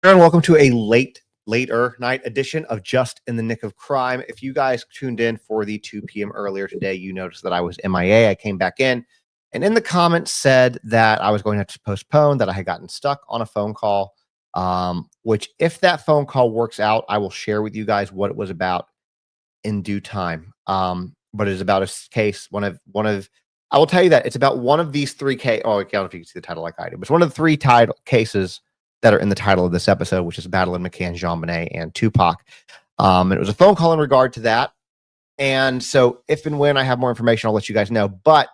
And welcome to a later night edition of Just in the Nick of Crime. If you guys tuned in for the 2 p.m. earlier today, you noticed that I was MIA. I came back in and in the comments said that I was going to have to postpone, that I had gotten stuck on a phone call, which if that phone call works out, I will share with you guys what it was about in due time. But it is about a case, I will tell you that it's about one of these three cases. Oh, I don't know if you can see the title like I do, but it's one of the three cases that are in the title of this episode, which is Madeline McCann, JonBenet, and Tupac. And it was a phone call in regard to that. And so if and when I have more information, I'll let you guys know. But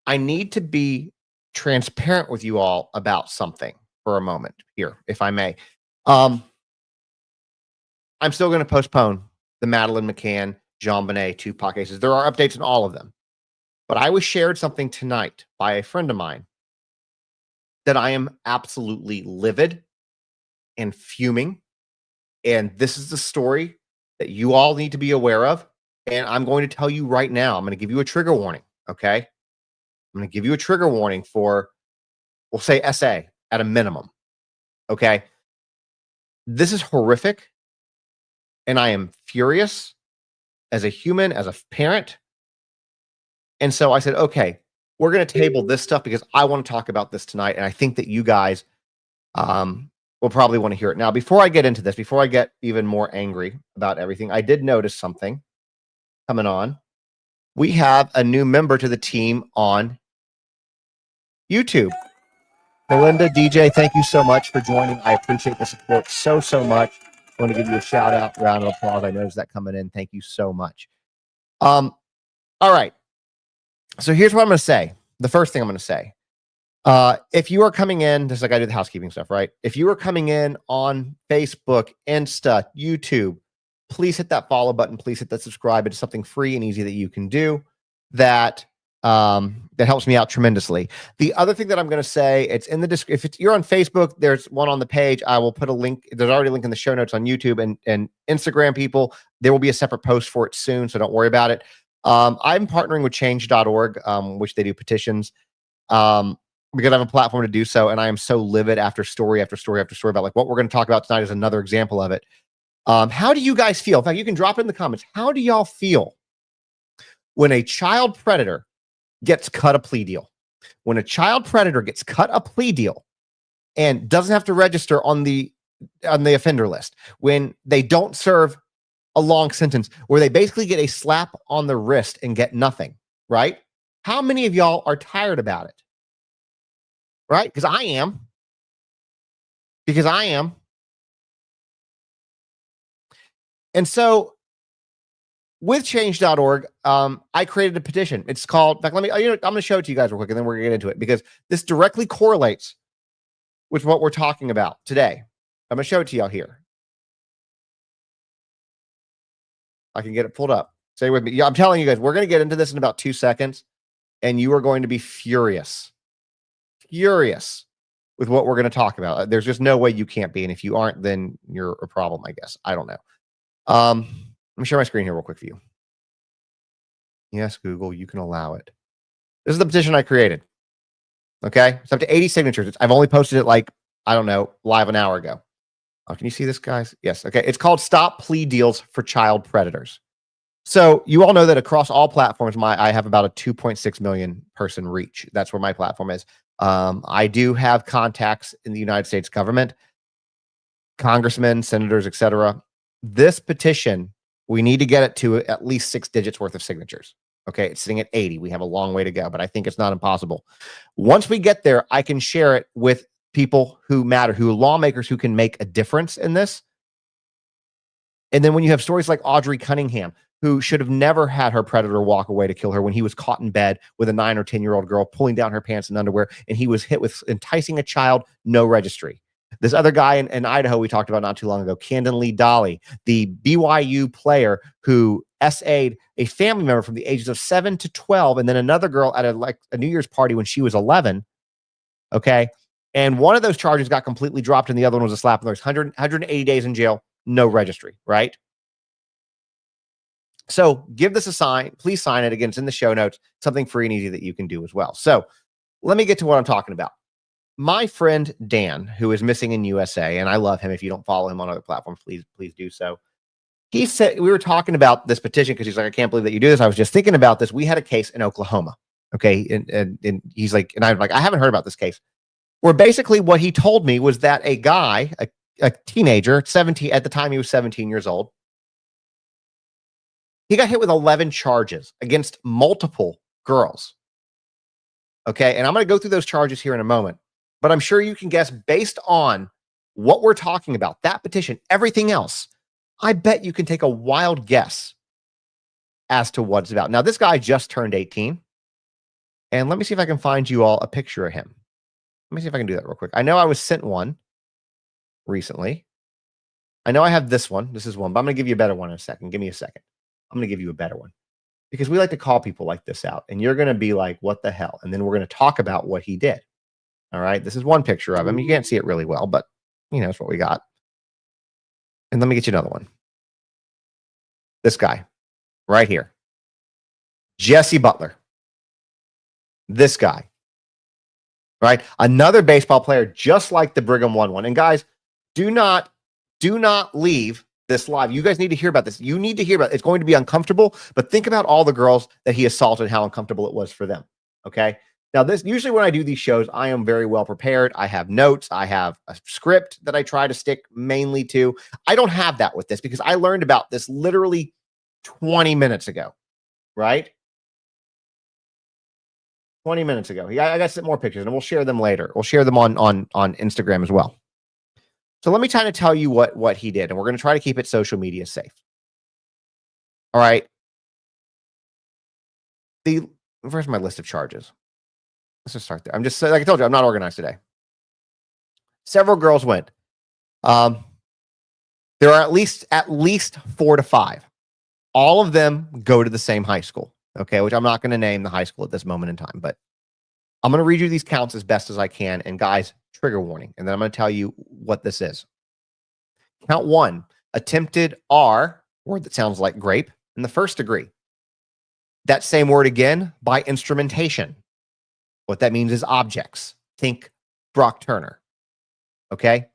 I need to be transparent with you all about something for a moment here, if I may. I'm still going to postpone the Madeline McCann, JonBenet, Tupac cases. There are updates in all of them. But I was shared something tonight by a friend of mine that I am absolutely livid and fuming. And this is the story that you all need to be aware of. And I'm going to tell you right now, I'm going to give you a trigger warning. Okay. I'm going to give you a trigger warning for, we'll say SA at a minimum. Okay. This is horrific. And I am furious as a human, as a parent. And so I said, okay, we're going to table this stuff because I want to talk about this tonight. And I think that you guys, will probably want to hear it. Now, before I get into this, before I get even more angry about everything, I did notice something coming on. We have a new member to the team on YouTube. Melinda, DJ, thank you so much for joining. I appreciate the support so much. I want to give you a shout out, round of applause. I noticed that coming in. Thank you so much. All right. So here's what I'm going to say. The first thing I'm going to say. If you are coming in, just like I do the housekeeping stuff, right? If you are coming in on Facebook, Insta, YouTube, please hit that follow button. Please hit that subscribe. It's something free and easy that you can do that helps me out tremendously. The other thing that I'm going to say, it's in the description. If you're on Facebook, there's one on the page. I will put a link. There's already a link in the show notes on YouTube and Instagram. People, there will be a separate post for it soon, so don't worry about it. I'm partnering with change.org, which they do petitions. Because I have a platform to do so, and I am so livid after story after story after story about like what we're going to talk about tonight is another example of it. How do you guys feel? In fact, you can drop it in the comments. How do y'all feel when a child predator gets cut a plea deal? When a child predator gets cut a plea deal and doesn't have to register on the offender list, when they don't serve a long sentence, where they basically get a slap on the wrist and get nothing, right? How many of y'all are tired about it? Right? Because I am. And so with change.org, I created a petition. It's called, in fact, I'm going to show it to you guys real quick and then we're going to get into it because this directly correlates with what we're talking about today. I'm going to show it to y'all here. I can get it pulled up. Stay with me. Yeah, I'm telling you guys, we're going to get into this in about 2 seconds and you are going to be furious with what we're going to talk about. There's just no way you can't be. And if you aren't, then you're a problem, I guess. I don't know. Let me share my screen here real quick for you. Yes, Google, you can allow it. This is the petition I created. Okay. It's up to 80 signatures. I've only posted it like, I don't know, live an hour ago. Oh, can you see this, guys? Yes. Okay. It's called Stop Plea Deals for Child Predators. So you all know that across all platforms, I have about a 2.6 million person reach. That's where my platform is. I do have contacts in the United States government, congressmen, senators, etc. This petition, we need to get it to at least 6 digits worth of signatures. Okay, it's sitting at 80. We have a long way to go, but I think it's not impossible. Once we get there, I can share it with people who matter, who are lawmakers who can make a difference in this. And then when you have stories like Audrey Cunningham, who should have never had her predator walk away to kill her when he was caught in bed with a 9 or 10-year-old girl pulling down her pants and underwear, and he was hit with enticing a child, no registry. This other guy in Idaho we talked about not too long ago, Camden Lee Dolly, the BYU player who SA'd a family member from the ages of 7 to 12, and then another girl at a New Year's party when she was 11. Okay. And one of those charges got completely dropped, and the other one was a slap on the wrist. 180 days in jail, no registry, right? So give this a sign. Please sign it. Again, it's in the show notes. Something free and easy that you can do as well. So let me get to what I'm talking about. my friend Dan, who is missing in USA, and I love him. If you don't follow him on other platforms, please do so. He said, we were talking about this petition because he's like, I can't believe that you do this. I was just thinking about this. We had a case in Oklahoma. Okay. And he's like, and I'm like, I haven't heard about this case, where basically what he told me was that a guy, a teenager, 17, at the time he was 17 years old, he got hit with 11 charges against multiple girls. Okay. And I'm going to go through those charges here in a moment, but I'm sure you can guess based on what we're talking about, that petition, everything else. I bet you can take a wild guess as to what it's about. Now, this guy just turned 18. And let me see if I can find you all a picture of him. Let me see if I can do that real quick. I know I was sent one recently. I know I have this one. This is one, but I'm going to give you a better one in a second. Give me a second. I'm going to give you a better one because we like to call people like this out. And you're going to be like, what the hell? And then we're going to talk about what he did. All right. This is one picture of him. You can't see it really well, but you know, it's what we got. And let me get you another one. This guy right here. Jesse Butler. This guy. Right? Another baseball player just like the Brigham one. And guys, do not leave this live. You guys need to hear about this. You need to hear about it. It's going to be uncomfortable, but think about all the girls that he assaulted, how uncomfortable it was for them. Okay? Now, this usually when I do these shows, I am very well prepared. I have notes. I have a script that I try to stick mainly to. I don't have that with this because I learned about this literally 20 minutes ago, right? 20 minutes ago. I got some more pictures and we'll share them later. We'll share them on Instagram as well. So let me try to tell you what he did, and we're going to try to keep it social media safe. All right. Where's my list of charges? Let's just start there. I'm just, like I told you, I'm not organized today. Several girls went. There are at least 4 to 5. All of them go to the same high school. Okay, which I'm not going to name the high school at this moment in time, but I'm going to read you these counts as best as I can. And guys, trigger warning. And then I'm going to tell you what this is. Count 1, attempted R, word that sounds like grape, in the first degree. That same word again, by instrumentation. What that means is objects. Think Brock Turner. Okay?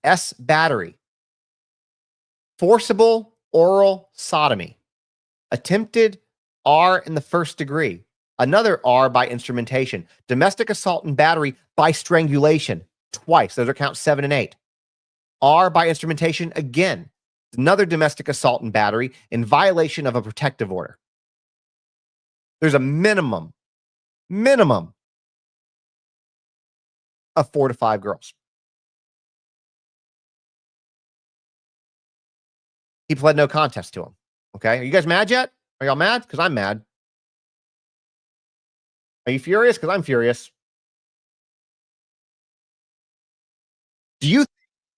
S, battery. Forcible oral sodomy. Attempted R in the first degree. Another R by instrumentation. Domestic assault and battery by strangulation. Twice. Those are counts 7 and 8. R by instrumentation again. Another domestic assault and battery in violation of a protective order. There's a minimum of 4 to 5 girls. He pled no contest to him. Okay. Are you guys mad yet? Are y'all mad? Because I'm mad. Are you furious? Because I'm furious. I'm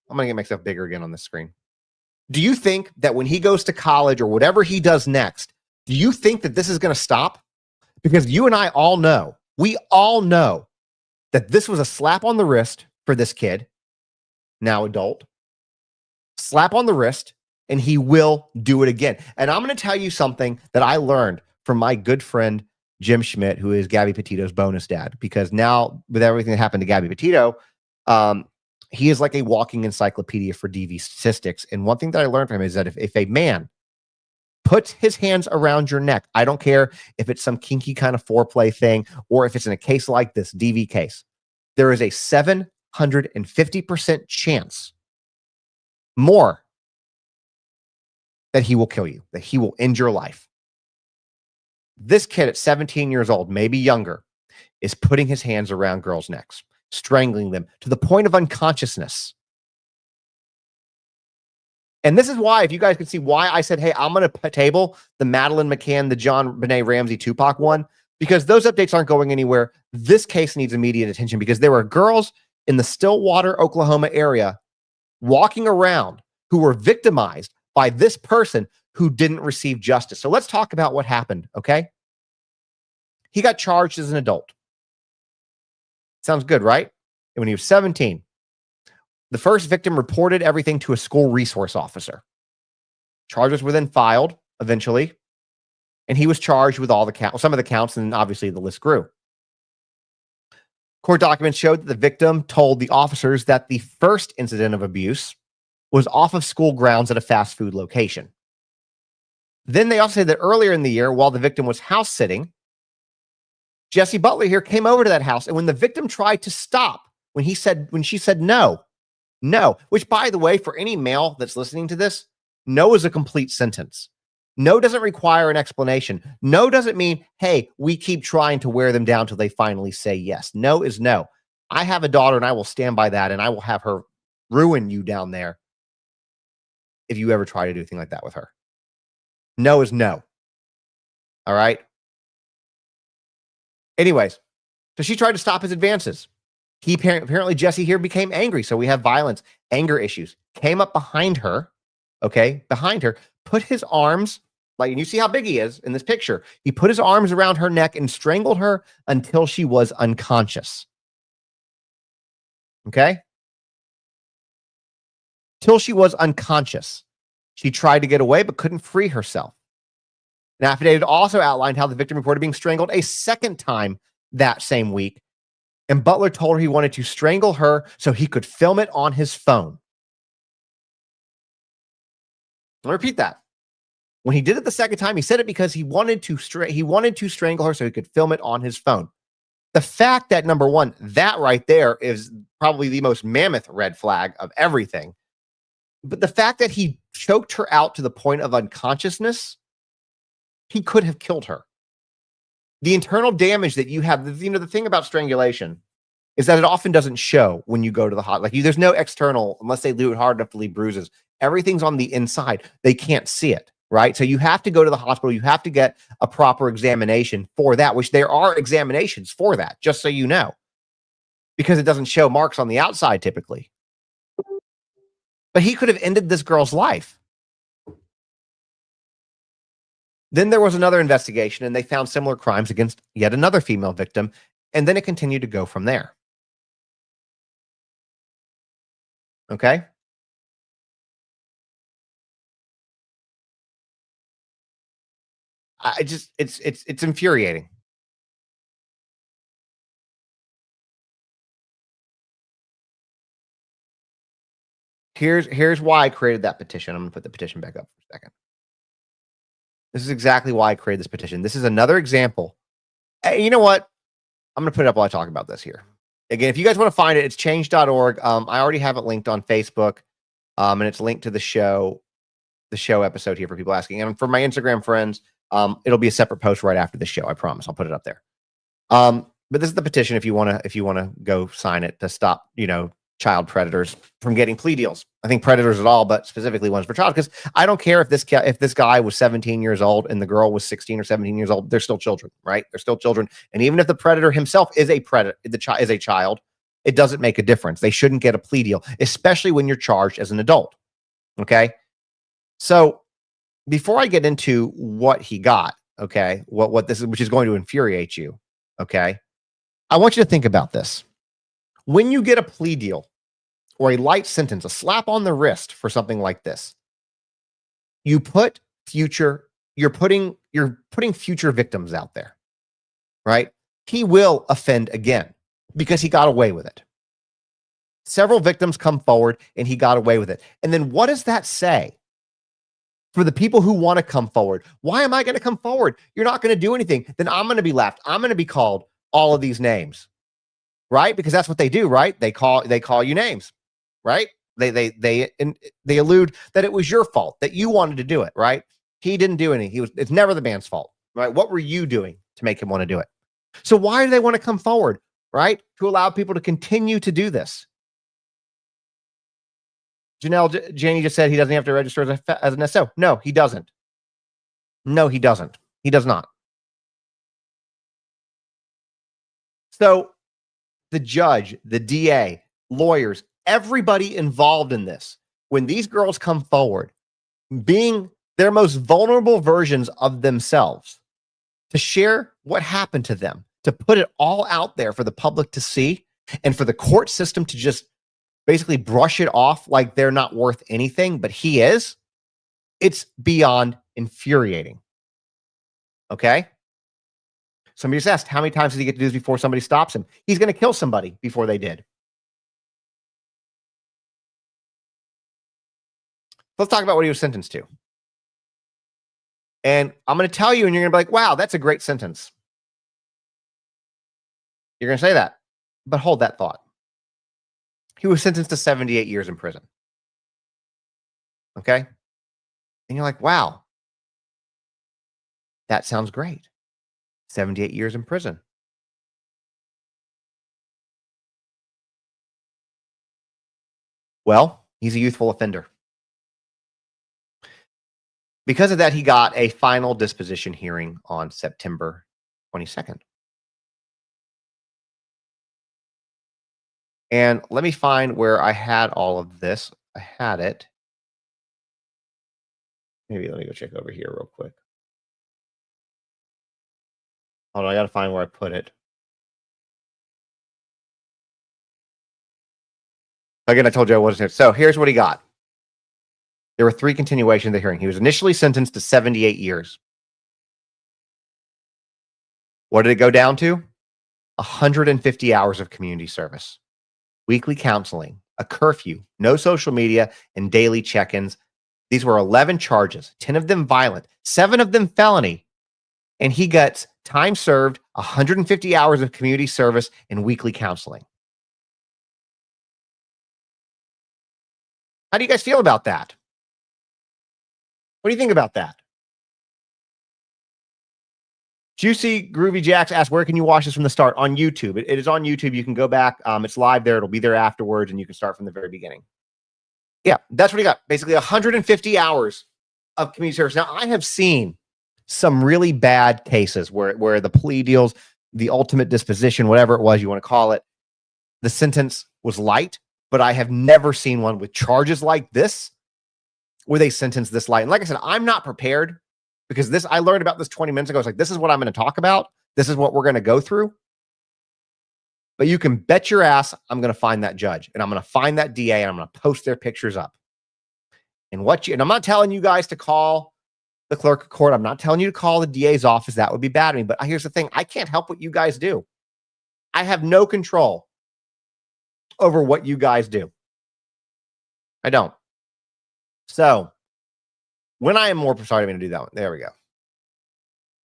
going to get myself bigger again on the screen. Do you think that when he goes to college or whatever he does next, do you think that this is going to stop? Because you and I all know, we all know that this was a slap on the wrist for this kid, now adult. Slap on the wrist, and he will do it again. And I'm going to tell you something that I learned from my good friend, Jim Schmidt, who is Gabby Petito's bonus dad, because now with everything that happened to Gabby Petito, he is like a walking encyclopedia for DV statistics. And one thing that I learned from him is that if a man puts his hands around your neck, I don't care if it's some kinky kind of foreplay thing or if it's in a case like this, DV case, there is a 750% chance more that he will kill you, that he will end your life. This kid at 17 years old, maybe younger, is putting his hands around girls' necks, strangling them to the point of unconsciousness. And this is why, if you guys can see why I said, hey, I'm going to table the Madeline McCann, the John Benet Ramsey Tupac one, because those updates aren't going anywhere. This case needs immediate attention because there were girls in the Stillwater, Oklahoma area walking around who were victimized by this person who didn't receive justice. So let's talk about what happened, okay? He got charged as an adult. Sounds good, right? And when he was 17, the first victim reported everything to a school resource officer. Charges were then filed eventually, and he was charged with all the counts, some of the counts, and obviously the list grew. Court documents showed that the victim told the officers that the first incident of abuse was off of school grounds at a fast food location. Then they also said that earlier in the year, while the victim was house sitting, Jesse Butler here came over to that house, and when the victim tried to stop, when she said no, which by the way, for any male that's listening to this, no is a complete sentence. No doesn't require an explanation. No doesn't mean, hey, we keep trying to wear them down till they finally say yes. No is no. I have a daughter and I will stand by that, and I will have her ruin you down there if you ever try to do anything like that with her. No is no. All right. Anyways, so she tried to stop his advances. Apparently Jesse here became angry. So we have violence, anger issues, came up behind her. Okay. Behind her, put his arms, and you see how big he is in this picture. He put his arms around her neck and strangled her until she was unconscious. Okay. Till she was unconscious. She tried to get away, but couldn't free herself. An affidavit also outlined how the victim reported being strangled a second time that same week. And Butler told her he wanted to strangle her so he could film it on his phone. I'll repeat that. When he did it the second time, he said it because he wanted to strangle her so he could film it on his phone. The fact that, number one, that right there is probably the most mammoth red flag of everything. But the fact that he choked her out to the point of unconsciousness, he could have killed her. The internal damage that you have, the thing about strangulation is that it often doesn't show when you go to the hospital. There's no external, unless they do it hard enough to leave bruises. Everything's on the inside. They can't see it, right? So you have to go to the hospital. You have to get a proper examination for that, which there are examinations for that, just so you know, because it doesn't show marks on the outside typically. But he could have ended this girl's life. Then there was another investigation, and they found similar crimes against yet another female victim, and then it continued to go from there. Okay? It's infuriating. Here's why I created that petition. I'm going to put the petition back up for a second. This is exactly why I created this petition. This is another example. Hey, you know what? I'm going to put it up while I talk about this here. Again, if you guys want to find it, it's change.org. I already have it linked on Facebook, and it's linked to the show episode here for people asking. And for my Instagram friends, it'll be a separate post right after the show. I promise. I'll put it up there. But this is the petition if you want to go sign it to stop, child predators from getting plea deals. I think predators at all, but specifically ones for child, because I don't care if this guy was 17 years old and the girl was 16 or 17 years old. They're still children, right? They're still children. And even if the predator himself is a predator, is a child, it doesn't make a difference. They shouldn't get a plea deal, especially when you're charged as an adult. Okay. So before I get into what he got, okay, what this is, which is going to infuriate you, okay, I want you to think about this. When you get a plea deal or a light sentence, a slap on the wrist for something like this, you're putting future victims out there, right? He will offend again because he got away with it. Several victims come forward and he got away with it. And then what does that say for the people who want to come forward? Why am I going to come forward? You're not going to do anything. Then I'm going to be left. I'm going to be called all of these names, right? Because that's what they do, right? They call you names, right? They allude that it was your fault, that you wanted to do it, right? He didn't do anything. It's never the man's fault, right? What were you doing to make him want to do it? So why do they want to come forward, right? To allow people to continue to do this. Janie just said he doesn't have to register as an SO. No, he doesn't. No, he doesn't. He does not. So the judge, the DA, lawyers, everybody involved in this, when these girls come forward, being their most vulnerable versions of themselves, to share what happened to them, to put it all out there for the public to see, and for the court system to just basically brush it off like they're not worth anything, but he is, it's beyond infuriating. Okay? Somebody just asked, how many times does he get to do this before somebody stops him? He's going to kill somebody before they did. Let's talk about what he was sentenced to. And I'm going to tell you, and you're going to be like, wow, that's a great sentence. You're going to say that, but hold that thought. He was sentenced to 78 years in prison. Okay? And you're like, wow, that sounds great. 78 years in prison. Well, he's a youthful offender. Because of that, he got a final disposition hearing on September 22nd. And let me find where I had all of this. I had it. Maybe let me go check over here real quick. Hold on, I got to find where I put it. Again, I told you I wasn't here. So here's what he got. There were 3 continuations of the hearing. He was initially sentenced to 78 years. What did it go down to? 150 hours of community service, weekly counseling, a curfew, no social media, and daily check-ins. These were 11 charges, 10 of them violent, 7 of them felony. And he gets time served, 150 hours of community service, and weekly counseling. How do you guys feel about that? What do you think about that? Juicy Groovy Jacks asked, where can you watch this from the start? On YouTube. It is on YouTube. You can go back. It's live there. It'll be there afterwards, and you can start from the very beginning. Yeah, that's what he got. Basically 150 hours of community service. Now, I have seen some really bad cases where the plea deals, the ultimate disposition, whatever it was you want to call it, the sentence was light, but I have never seen one with charges like this where they sentence this light. And like I said, I'm not prepared because I learned about this 20 minutes ago. It's like, this is what I'm going to talk about. This is what we're going to go through. But you can bet your ass I'm going to find that judge, and I'm going to find that DA, and I'm going to post their pictures up. And I'm not telling you guys to call the clerk of court. I'm not telling you to call the DA's office. That would be bad of me. But here's the thing. I can't help what you guys do. I have no control over what you guys do. I don't. So when I am more, sorry, I'm going to do that one. There we go.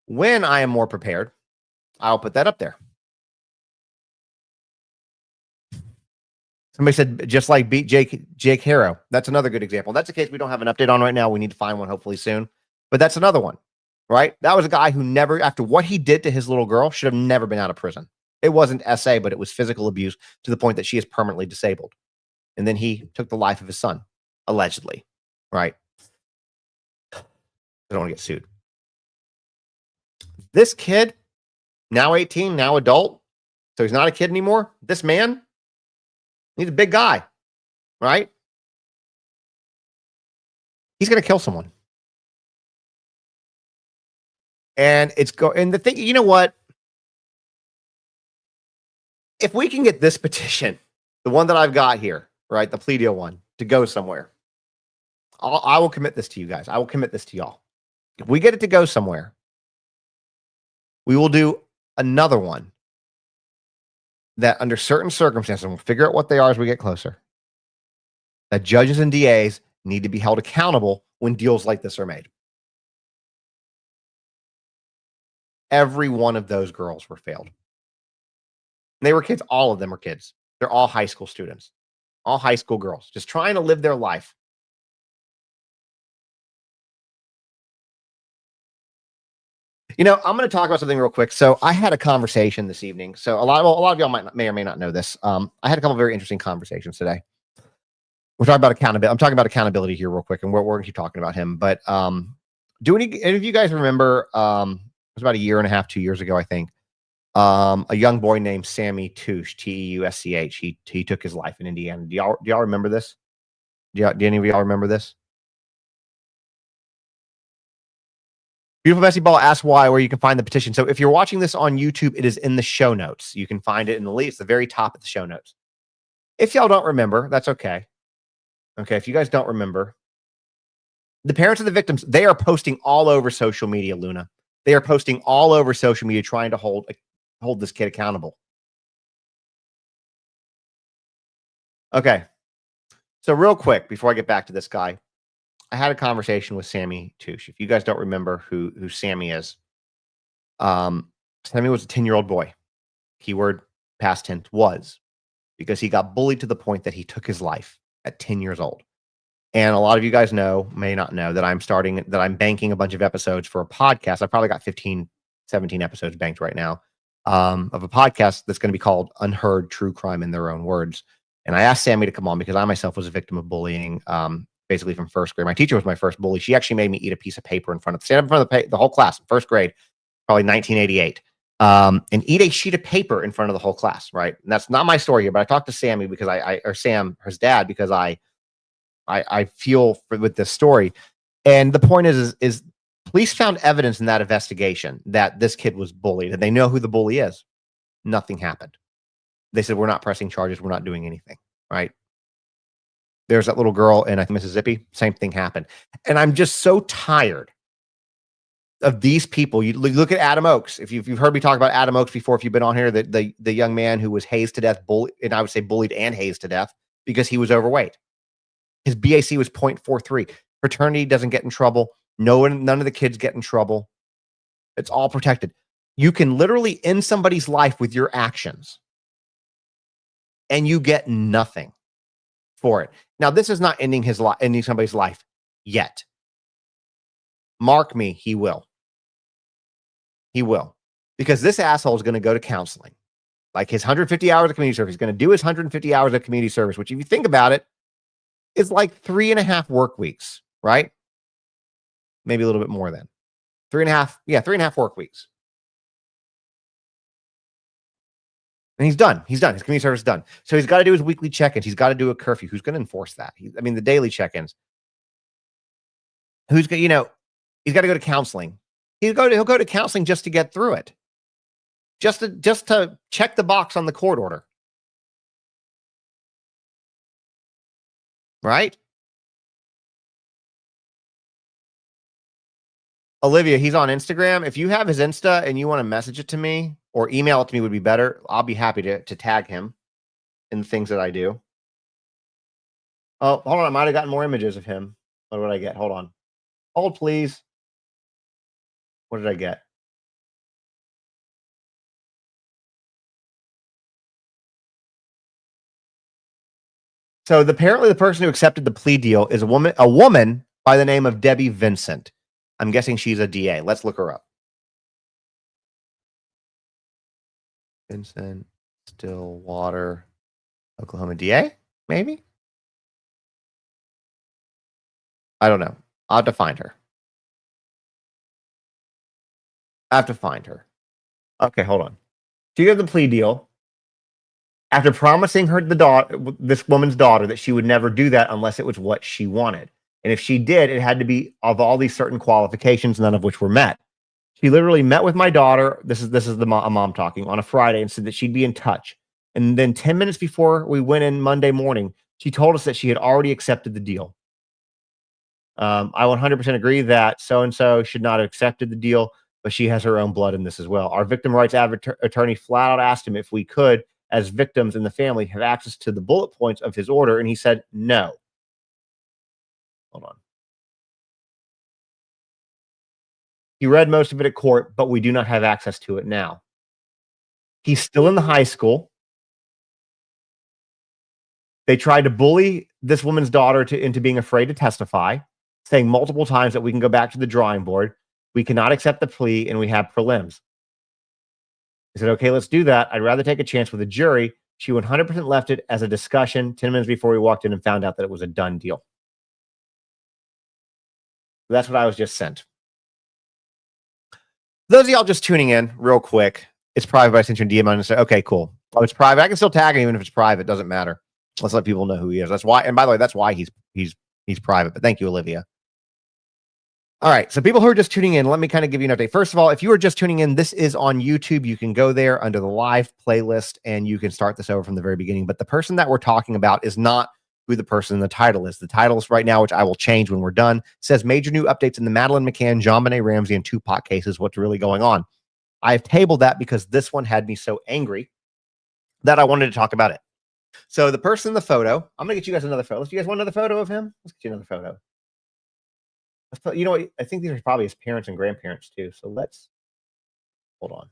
When I am more prepared, I'll put that up there. Somebody said, just like beat Jake Harrow. That's another good example. That's a case we don't have an update on right now. We need to find one hopefully soon. But that's another one, right? That was a guy who never, after what he did to his little girl, should have never been out of prison. It wasn't SA, but it was physical abuse to the point that she is permanently disabled. And then he took the life of his son, allegedly, right? I don't want to get sued. This kid, now 18, now adult, so he's not a kid anymore. This man, he's a big guy, right? He's going to kill someone. And and the thing, you know what? If we can get this petition, the one that I've got here, right, the plea deal one, to go somewhere, I will commit this to you guys. I will commit this to y'all. If we get it to go somewhere, we will do another one that under certain circumstances, and we'll figure out what they are as we get closer, that judges and DAs need to be held accountable when deals like this are made. Every one of those girls were failed. They were kids. All of them are kids. They're all high school students, all high school girls, just trying to live their life. You know, I'm going to talk about something real quick. So I had a conversation this evening. So a lot of y'all may or may not know this. I had a couple of very interesting conversations today. We're talking about accountability. I'm talking about accountability here real quick, and we're going to keep talking about him. But do any of you guys remember, it was about 1.5 years, 2 years ago, I think, a young boy named Sammy Touche, Teusch. He took his life in Indiana. Do y'all remember this? Do any of y'all remember this? Beautiful Messy Ball asks where you can find the petition. So if you're watching this on YouTube, it is in the show notes. You can find it in the link. It's the very top of the show notes. If y'all don't remember, that's okay. Okay, if you guys don't remember, the parents of the victims, they are posting all over social media, Luna. They are posting all over social media trying to hold this kid accountable. Okay. So real quick, before I get back to this guy, I had a conversation with Sammy Touche. If you guys don't remember who Sammy is, Sammy was a 10-year-old boy. Keyword past tense was, because he got bullied to the point that he took his life at 10 years old. And a lot of you guys may not know that I'm banking a bunch of episodes for a podcast. I probably got 15, 17 episodes banked right now of a podcast that's going to be called Unheard True Crime in Their Own Words. And I asked Sammy to come on because I myself was a victim of bullying, basically from first grade. My teacher was my first bully. She actually made me eat a piece of paper stand up in front of the whole class in first grade, probably 1988. And eat a sheet of paper in front of the whole class, right? And that's not my story here, but I talked to Sammy because Sam, his dad, because I feel with this story. And the point is police found evidence in that investigation that this kid was bullied, and they know who the bully is. Nothing happened. They said, we're not pressing charges. We're not doing anything, right? There's that little girl in Mississippi. Same thing happened. And I'm just so tired of these people. You look at Adam Oakes. If you've heard me talk about Adam Oakes before, if you've been on here, the young man who was hazed to death, and I would say bullied and hazed to death because he was overweight. His BAC was 0.43. Fraternity doesn't get in trouble. None of the kids get in trouble. It's all protected. You can literally end somebody's life with your actions, and you get nothing for it. Now, this is not ending somebody's life yet. Mark me, he will. He will. Because this asshole is going to go to counseling. Like his 150 hours of community service. He's going to do his 150 hours of community service, which if you think about it, is like 3.5 work weeks, right? Maybe a little bit more than 3.5. Yeah, 3.5 work weeks. And he's done. His community service is done. So he's got to do his weekly check-ins. He's got to do a curfew. Who's going to enforce that? The daily check-ins. He's got to go to counseling. He'll go to counseling just to get through it. Just to check the box on the court order. Right? Olivia, he's on Instagram. If you have his Insta and you want to message it to me or email it to me would be better. I'll be happy to tag him in the things that I do. Oh, hold on. I might have gotten more images of him. What did I get? Hold on. Hold, please. What did I get? So apparently the person who accepted the plea deal is a woman by the name of Debbie Vincent. I'm guessing she's a DA. Let's look her up. Vincent, Stillwater, Oklahoma DA, maybe? I don't know. I'll have to find her. Okay, hold on. She got the plea deal after promising her this woman's daughter that she would never do that unless it was what she wanted. And if she did, it had to be of all these certain qualifications, none of which were met. She literally met with my daughter. This is a mom talking on a Friday and said that she'd be in touch. And then 10 minutes before we went in Monday morning, she told us that she had already accepted the deal. I 100% agree that so-and-so should not have accepted the deal, but she has her own blood in this as well. Our victim rights attorney flat out asked him if we could, as victims in the family, have access to the bullet points of his order, and he said no. Hold on. He read most of it at court, but we do not have access to it now. He's still in the high school. They tried to bully this woman's daughter into being afraid to testify, saying multiple times that we can go back to the drawing board. We cannot accept the plea, and we have prelims. I said, okay, let's do that. I'd rather take a chance with a jury. She 100% left it as a discussion 10 minutes before we walked in and found out that it was a done deal. That's what I was just sent. Those of y'all just tuning in real quick, it's private, but I sent you a DM and say, okay, cool. Oh, it's private. I can still tag him even if it's private. It doesn't matter. Let's let people know who he is. That's why. And by the way, that's why he's private. But thank you, Olivia. All right. So people who are just tuning in, let me kind of give you an update. First of all, if you are just tuning in, this is on YouTube. You can go there under the live playlist and you can start this over from the very beginning. But the person that we're talking about is not who the person in the title is. The title is right now, which I will change when we're done, says major new updates in the Madeleine McCann, John Benet Ramsey, and Tupac cases. What's really going on? I've tabled that because this one had me so angry that I wanted to talk about it. So the person in the photo, I'm going to get you guys another photo. You guys want another photo of him? Let's get you another photo. You know what? I think these are probably his parents and grandparents too. So let's hold on.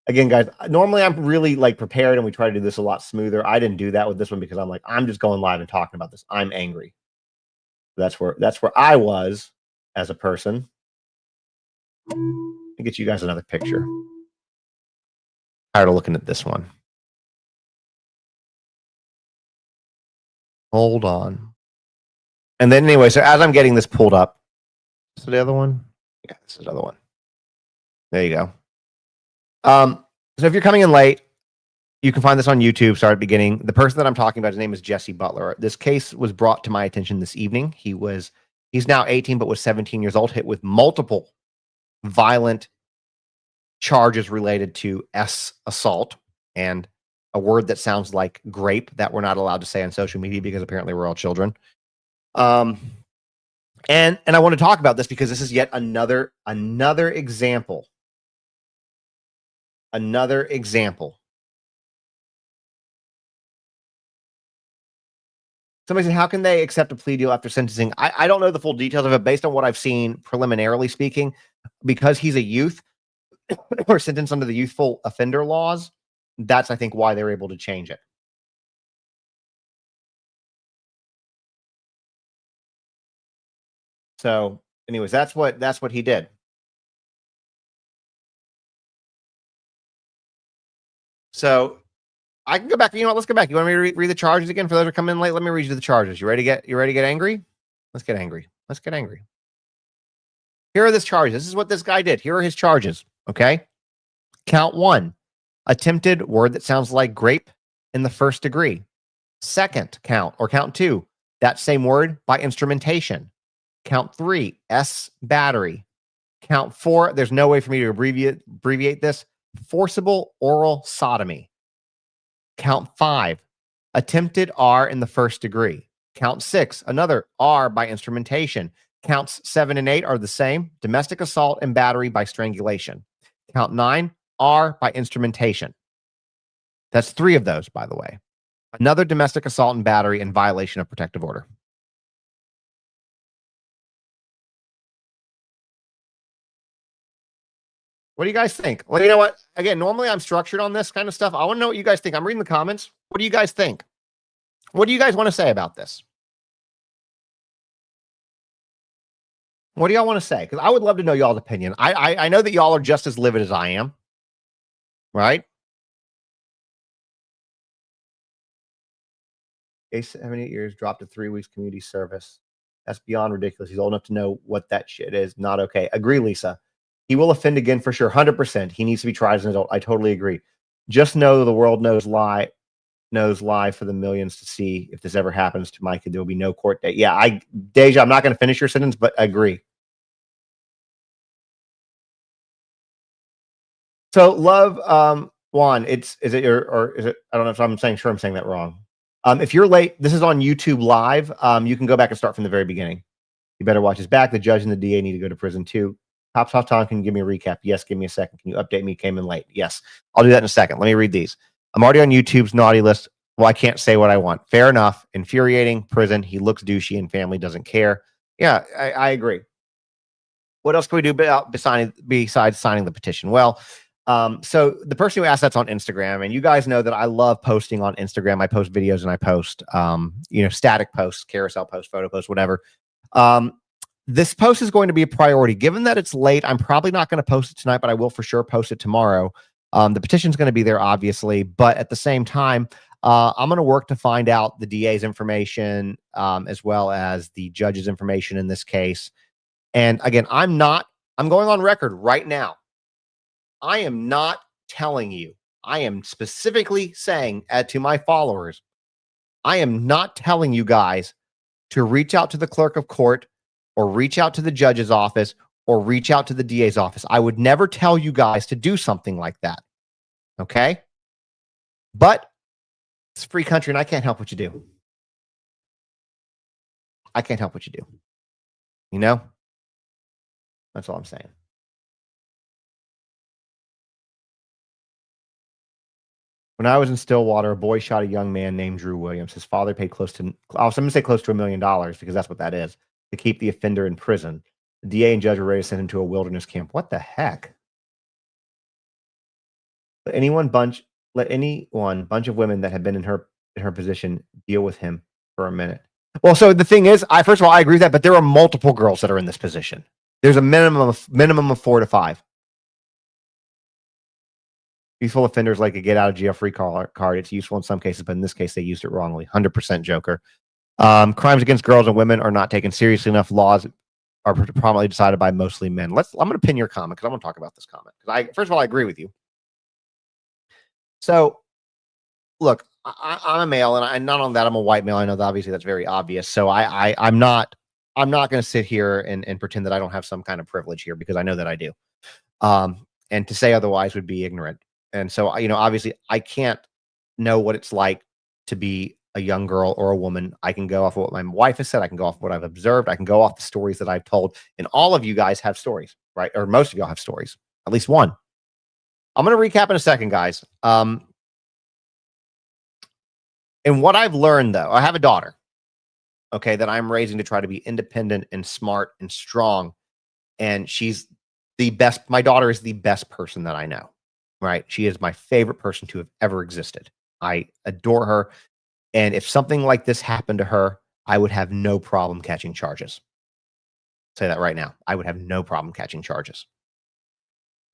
Again, guys, normally I'm really like prepared and we try to do this a lot smoother. I didn't do that with this one because I'm like, I'm just going live and talking about this. I'm angry. That's where I was as a person. Let me get you guys another picture. Tired of looking at this one. Hold on. And then anyway, so as I'm getting this pulled up, is the other one? Yeah, this is the other one. There you go. So if you're coming in late, you can find this on YouTube. Start at the beginning. The person that I'm talking about, his name is Jesse Butler. This case was brought to my attention this evening. He's now 18, but was 17 years old, hit with multiple violent charges related to assault and a word that sounds like grape that we're not allowed to say on social media because apparently we're all children. And I want to talk about this because this is yet another example. Another example. Somebody said, how can they accept a plea deal after sentencing? I don't know the full details of it. Based on what I've seen, preliminarily speaking, because he's a youth or sentenced under the youthful offender laws, that's, I think, why they're able to change it. So anyways, that's what he did. So I can go back. You know what? Let's go back. You want me to read the charges again for those who come in late? Let me read you the charges. You ready to get angry? Let's get angry. Let's get angry. Here are the charges. This is what this guy did. Here are his charges. Okay. Count 1, attempted word that sounds like grape in the first degree. Second count, or count 2, that same word by instrumentation. Count 3, battery. Count 4, there's no way for me to abbreviate this, forcible oral sodomy. Count 5, attempted R in the first degree. Count 6, another R by instrumentation. Counts 7 and 8 are the same, domestic assault and battery by strangulation. Count 9, R by instrumentation. That's 3 of those, by the way. Another domestic assault and battery in violation of protective order. What do you guys think? Well, you know what? Again, normally I'm structured on this kind of stuff. I want to know what you guys think. I'm reading the comments. What do you guys think? What do you guys want to say about this? What do y'all want to say? Because I would love to know y'all's opinion. I know that y'all are just as livid as I am. Right? 78 years, dropped to 3 weeks community service. That's beyond ridiculous. He's old enough to know what that shit is. Not okay. Agree, Lisa. He will offend again for sure. 100%. He needs to be tried as an adult. I totally agree. Just know the world knows lie for the millions to see. If this ever happens to my kid, there will be no court date. Yeah, Deja, I'm not going to finish your sentence, but agree. So love, Juan, is it I don't know if I'm saying that wrong. If you're late, this is on YouTube Live. You can go back and start from the very beginning. You better watch his back. The judge and the DA need to go to prison too. Top Tom, can you give me a recap? Yes, give me a second. Can you update me? Came in late. Yes, I'll do that in a second. Let me read these. I'm already on YouTube's naughty list. Well, I can't say what I want. Fair enough. Infuriating. Prison. He looks douchey and family doesn't care. Yeah, I agree. What else can we do besides signing the petition? Well, so the person who asked that's on Instagram, and you guys know that I love posting on Instagram. I post videos and I post, static posts, carousel posts, photo posts, whatever. This post is going to be a priority. Given that it's late, I'm probably not going to post it tonight, but I will for sure post it tomorrow. The petition is going to be there, obviously, but at the same time, I'm going to work to find out the DA's information, as well as the judge's information in this case. And again, I'm going on record right now. I am not telling you. I am specifically saying to my followers, I am not telling you guys to reach out to the clerk of court or reach out to the judge's office or reach out to the DA's office. I would never tell you guys to do something like that. Okay? But it's a free country and I can't help what you do. I can't help what you do. You know? That's all I'm saying. When I was in Stillwater, a boy shot a young man named Drew Williams. His father paid close to, I'm going to say close to $1 million because that's what that is, to keep the offender in prison. The DA and judge were ready to send him to a wilderness camp. What the heck? Let any bunch of women that have been in her position deal with him for a minute. Well, so the thing is, first of all, I agree with that, but there are multiple girls that are in this position. There's a minimum of 4 to 5. Youthful offenders like a get out of jail free card. It's useful in some cases, but in this case, they used it wrongly. 100% Joker. Crimes against girls and women are not taken seriously enough. Laws are prominently decided by mostly men. I'm going to pin your comment because I want to talk about this comment. First of all, I agree with you. So, look, I'm a male, and not only that, I'm a white male. I know that obviously that's very obvious. So I'm not going to sit here and pretend that I don't have some kind of privilege here because I know that I do. And to say otherwise would be ignorant. And so, obviously I can't know what it's like to be a young girl or a woman. I can go off of what my wife has said. I can go off of what I've observed. I can go off the stories that I've told. And all of you guys have stories, right? Or most of y'all have stories, at least one. I'm going to recap in a second, guys. And what I've learned, though, I have a daughter, okay, that I'm raising to try to be independent and smart and strong. And she's the best. My daughter is the best person that I know, right? She is my favorite person to have ever existed. I adore her. And if something like this happened to her, I would have no problem catching charges. Say that right now. I would have no problem catching charges.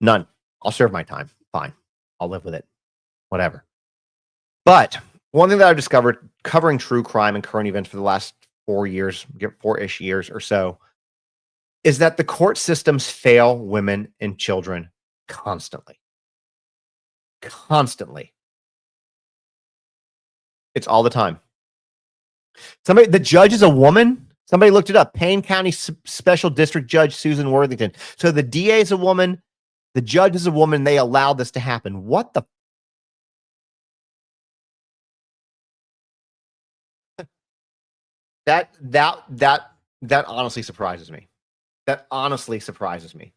None. I'll serve my time. Fine. I'll live with it. Whatever. But one thing that I've discovered covering true crime and current events for the last 4-ish years or so, is that the court systems fail women and children constantly. Constantly. It's all the time. The judge is a woman. Somebody looked it up. Payne County Special District Judge Susan Worthington. So the DA is a woman. The judge is a woman. They allowed this to happen. What the? That honestly surprises me. That honestly surprises me.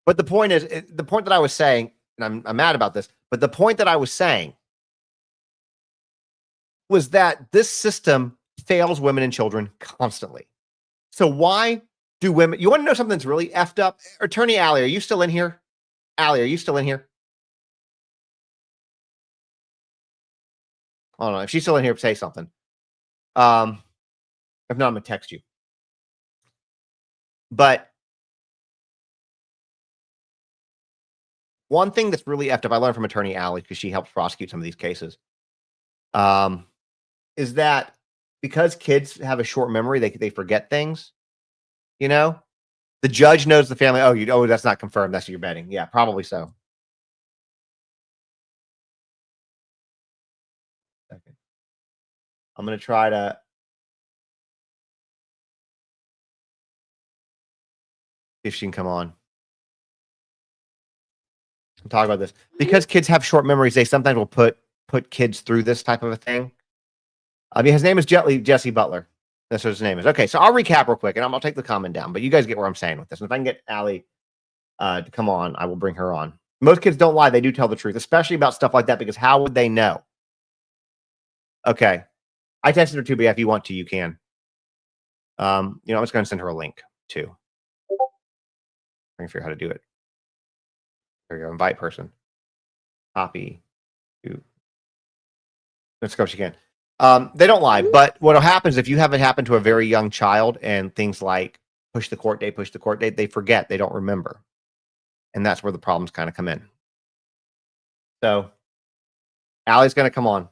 But the point is, the point that I was saying, and I'm mad about this, but the point that I was saying was that this system fails women and children constantly. So why do women, you want to know something that's really effed up? Attorney Allie, are you still in here? Allie, are you still in here? I don't know. If she's still in here, say something. If not, I'm going to text you. But one thing that's really effed up, I learned from Attorney Allie because she helps prosecute some of these cases, is that because kids have a short memory, they forget things. The judge knows the family. Oh, that's not confirmed. That's your betting. Yeah, probably so. Okay. I'm going to try to. If she can come on. I'm talking about this. Because kids have short memories, they sometimes will put kids through this type of a thing. His name is Jesse Butler. That's what his name is. Okay, so I'll recap real quick, and I'll take the comment down. But you guys get where I'm saying with this. And if I can get Allie to come on, I will bring her on. Most kids don't lie. They do tell the truth, especially about stuff like that, because how would they know? Okay. I texted her too, but if you want to, you can. I'm just going to send her a link too. I can figure out how to do it. There you go. Invite person. Copy. Let's go if she can. They don't lie, but what happens if you have it happen to a very young child and things like push the court date, they forget, they don't remember. And that's where the problems kind of come in. So Allie's going to come on.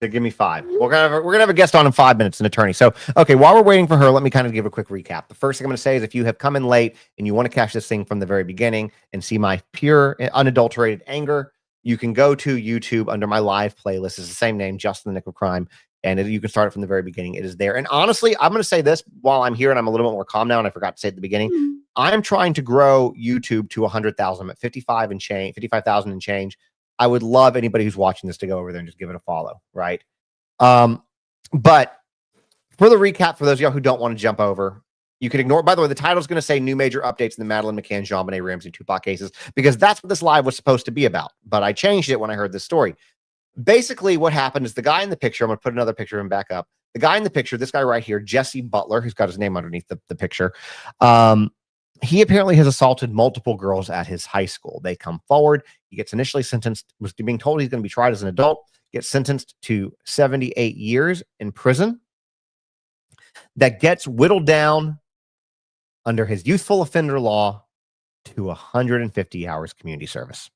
So give me 5. We're gonna have a guest on in 5 minutes, an attorney. So, okay, while we're waiting for her, let me kind of give a quick recap. The first thing I'm going to say is if you have come in late and you want to catch this thing from the very beginning and see my pure, unadulterated anger, you can go to YouTube under my live playlist. It's the same name, Just in the Nick of Crime, and you can start it from the very beginning. It is there. And honestly, I'm going to say this while I'm here, and I'm a little bit more calm now, and I forgot to say at the beginning. I'm trying to grow YouTube to 100,000. I'm at 55,000 and change. I would love anybody who's watching this to go over there and just give it a follow, right? But for the recap, for those of y'all who don't want to jump over, you can ignore. By the way, the title's going to say new major updates in the Madeleine McCann, JonBenet Ramsey, Tupac cases, because that's what this live was supposed to be about. But I changed it when I heard this story. Basically, what happened is the guy in the picture, I'm going to put another picture of him back up. The guy in the picture, this guy right here, Jesse Butler, who's got his name underneath the picture, he apparently has assaulted multiple girls at his high school. They come forward. He gets initially sentenced, was being told he's going to be tried as an adult, gets sentenced to 78 years in prison. That gets whittled down under his youthful offender law to 150 hours community service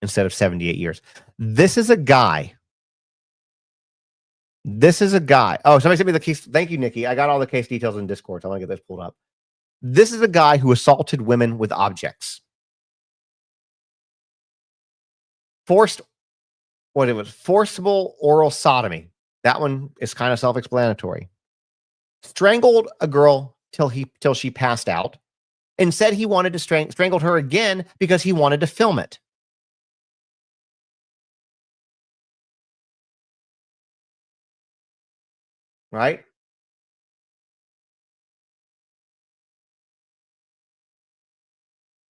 instead of 78 years. This is a guy. Oh, somebody sent me the case. Thank you, Nikki. I got all the case details in Discord. So I want to get this pulled up. This is a guy who assaulted women with objects. Forcible oral sodomy. That one is kind of self-explanatory. Strangled a girl till she passed out, and said he wanted to strangled her again because he wanted to film it. Right?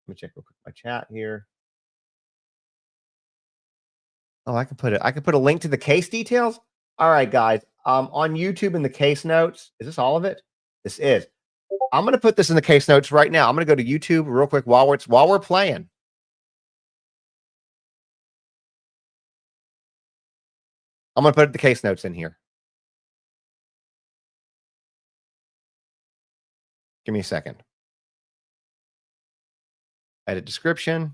Let me check real quick my chat here. Oh, I can put a link to the case details. All right, guys. On YouTube in the case notes. Is this all of it? This is. I'm going to put this in the case notes right now. I'm going to go to YouTube real quick while we're playing. I'm going to put the case notes in here. Give me a second. Edit description.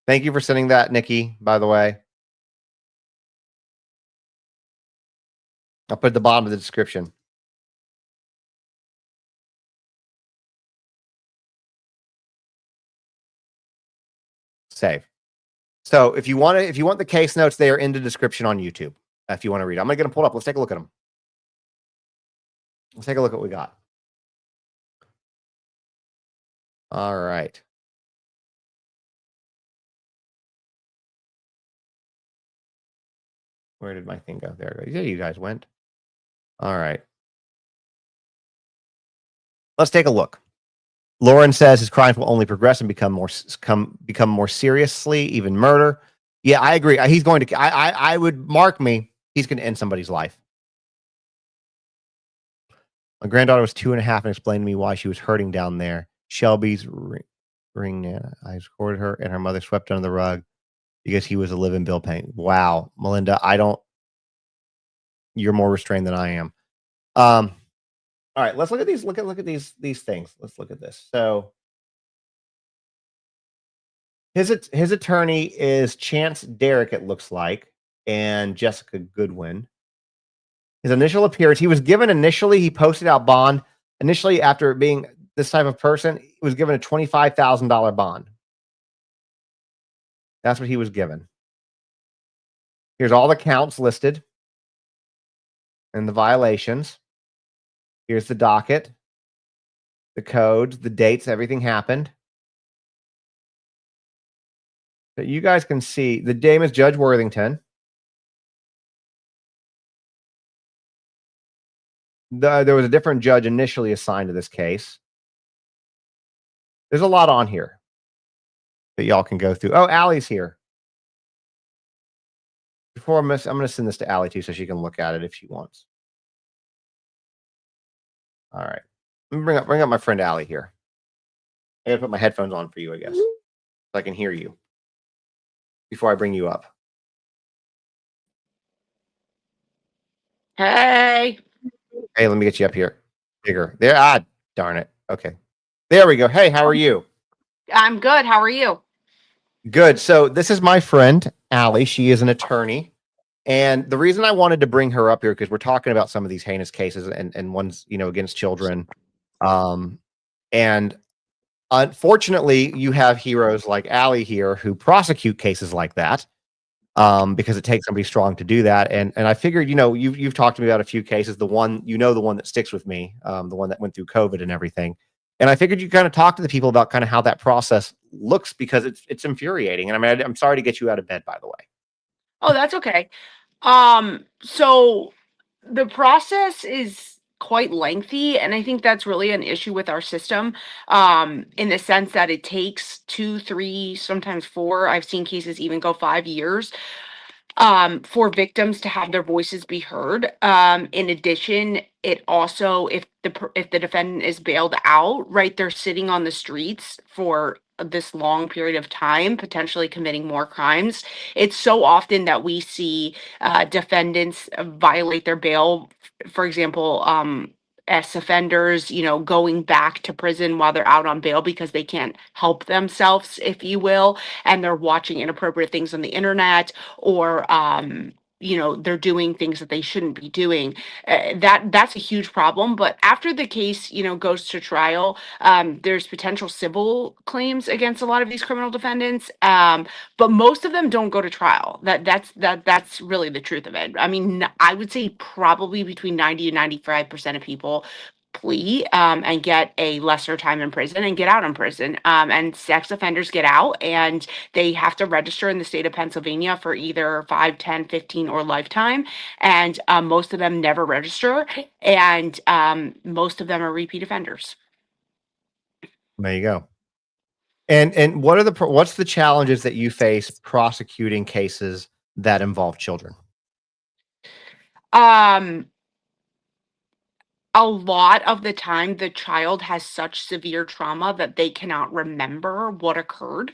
Thank you for sending that, Nikki, by the way. I'll put at the bottom of the description. Save. So if you want the case notes, they are in the description on YouTube. If you want to read, I'm gonna get them pulled up. Let's take a look at them. Let's take a look at what we got. All right. Where did my thing go? There it goes. Yeah, you guys went. All right. Let's take a look. Lauren says his crimes will only progress and become more seriously, even murder. Yeah, I agree. He's going to. I would mark me. He's going to end somebody's life. My granddaughter was 2.5 and explained to me why she was hurting down there. Shelby's ring. I escorted her, and her mother swept under the rug because he was a living bill paying. Wow, Melinda, you're more restrained than I am. All right, let's look at these. Look at these things. Let's look at this. So his attorney is Chance Derrick, it looks like, and Jessica Goodwin. His initial appearance, he was given initially, he posted out bond. Initially, after being this type of person, he was given a $25,000 bond. That's what he was given. Here's all the counts listed and the violations. Here's the docket, the codes, the dates, everything happened. So you guys can see the name is Judge Worthington. There was a different judge initially assigned to this case. There's a lot on here that y'all can go through. Oh, Allie's here. Before I'm going to send this to Allie too so she can look at it if she wants. All right. Let me bring up my friend Allie here. I gotta put my headphones on for you, I guess, so I can hear you before I bring you up. Hey. Hey, let me get you up here. Bigger. There. Darn it. Okay. There we go. Hey, how are you? I'm good. How are you? Good. So this is my friend, Allie. She is an attorney. And the reason I wanted to bring her up here, because we're talking about some of these heinous cases and ones, against children. And unfortunately, you have heroes like Allie here who prosecute cases like that. Because it takes somebody strong to do that. And I figured, you've talked to me about a few cases. The one that sticks with me, the one that went through COVID and everything. And I figured you kind of talk to the people about kind of how that process looks, because it's infuriating. And I mean, I'm sorry to get you out of bed, by the way. Oh, that's okay. So the process is quite lengthy, and I think that's really an issue with our system, in the sense that it takes 2, 3, sometimes 4. I've seen cases even go 5 years for victims to have their voices be heard. In addition, it also, if the defendant is bailed out, right, they're sitting on the streets for this long period of time, potentially committing more crimes. It's so often that we see defendants violate their bail, for example. As offenders, going back to prison while they're out on bail because they can't help themselves, if you will, and they're watching inappropriate things on the internet, or they're doing things that they shouldn't be doing. That's a huge problem. But after the case goes to trial, there's potential civil claims against a lot of these criminal defendants, but most of them don't go to trial. That's really the truth of it. I mean, I would say probably between 90 and 95% of people plea, and get a lesser time in prison and get out in prison. And sex offenders get out, and they have to register in the state of Pennsylvania for either 5, 10, 15, or lifetime. And most of them never register, and most of them are repeat offenders. There you go. And what's the challenges that you face prosecuting cases that involve children? Um, a lot of the time, the child has such severe trauma that they cannot remember what occurred,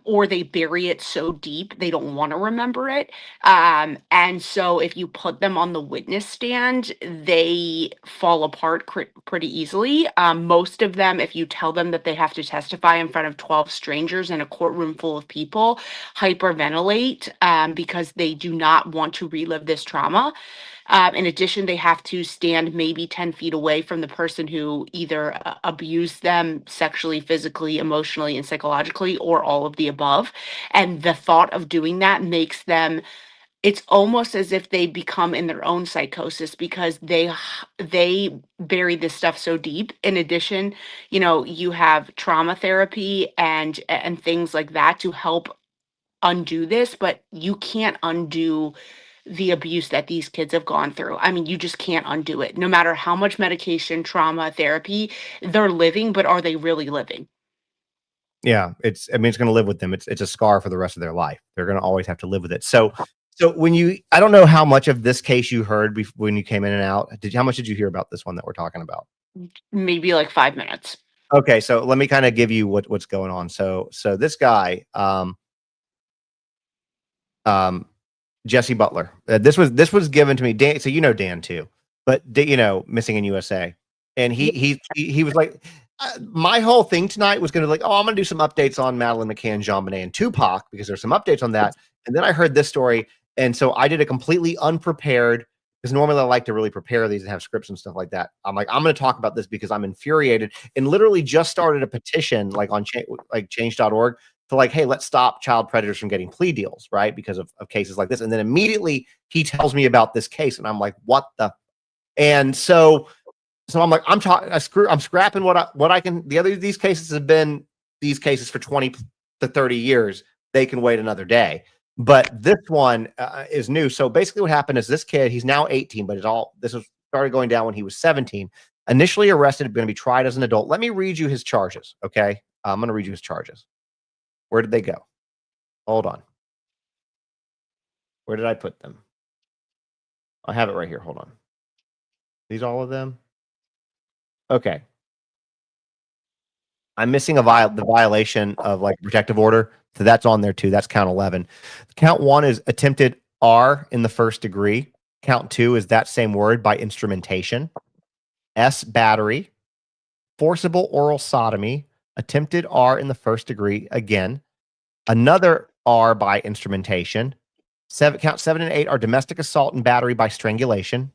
or they bury it so deep they don't want to remember it. And so, if you put them on the witness stand, they fall apart pretty easily. Most of them, if you tell them that they have to testify in front of 12 strangers in a courtroom full of people, hyperventilate, because they do not want to relive this trauma. In addition, they have to stand maybe 10 feet away from the person who either abused them sexually, physically, emotionally, and psychologically, or all of the above. And the thought of doing that makes them, it's almost as if they become in their own psychosis, because they bury this stuff so deep. In addition, you have trauma therapy and things like that to help undo this, but you can't undo the abuse that these kids have gone through. I mean, you just can't undo it. No matter how much medication, trauma, therapy, they're living, but are they really living? Yeah, it's going to live with them. It's a scar for the rest of their life. They're going to always have to live with it. So I don't know how much of this case you heard when you came in and out. How much did you hear about this one that we're talking about? Maybe like 5 minutes. Okay, so let me kind of give you what's going on. So this guy, Jesse Butler. This was given to me. Dan, so Dan too, but Missing in USA, and he was like, my whole thing tonight was going to I'm going to do some updates on Madeleine McCann, JonBenet, and Tupac, because there's some updates on that. And then I heard this story, and so I did a completely unprepared, because normally I like to really prepare these and have scripts and stuff like that. I'm like, I'm going to talk about this because I'm infuriated, and literally just started a petition on change.org to hey, let's stop child predators from getting plea deals, right? Because of cases like this. And then immediately he tells me about this case, and I'm like, what the? And so I'm like, I'm scrapping what I can. These cases have been these cases for 20 to 30 years. They can wait another day. But this one is new. So basically what happened is this kid, he's now 18, but this was started going down when he was 17. Initially arrested, going to be tried as an adult. Let me read you his charges, okay? I'm going to read you his charges. Where did they go? Hold on. Where did I put them? I have it right here. Hold on. These all of them? Okay. I'm missing the violation of protective order. So that's on there too. That's count 11. Count 1 is attempted R in the first degree. Count 2 is that same word by instrumentation. S, battery. Forcible oral sodomy. Attempted R in the first degree again. Another R by instrumentation. Count 7 and 8 are domestic assault and battery by strangulation.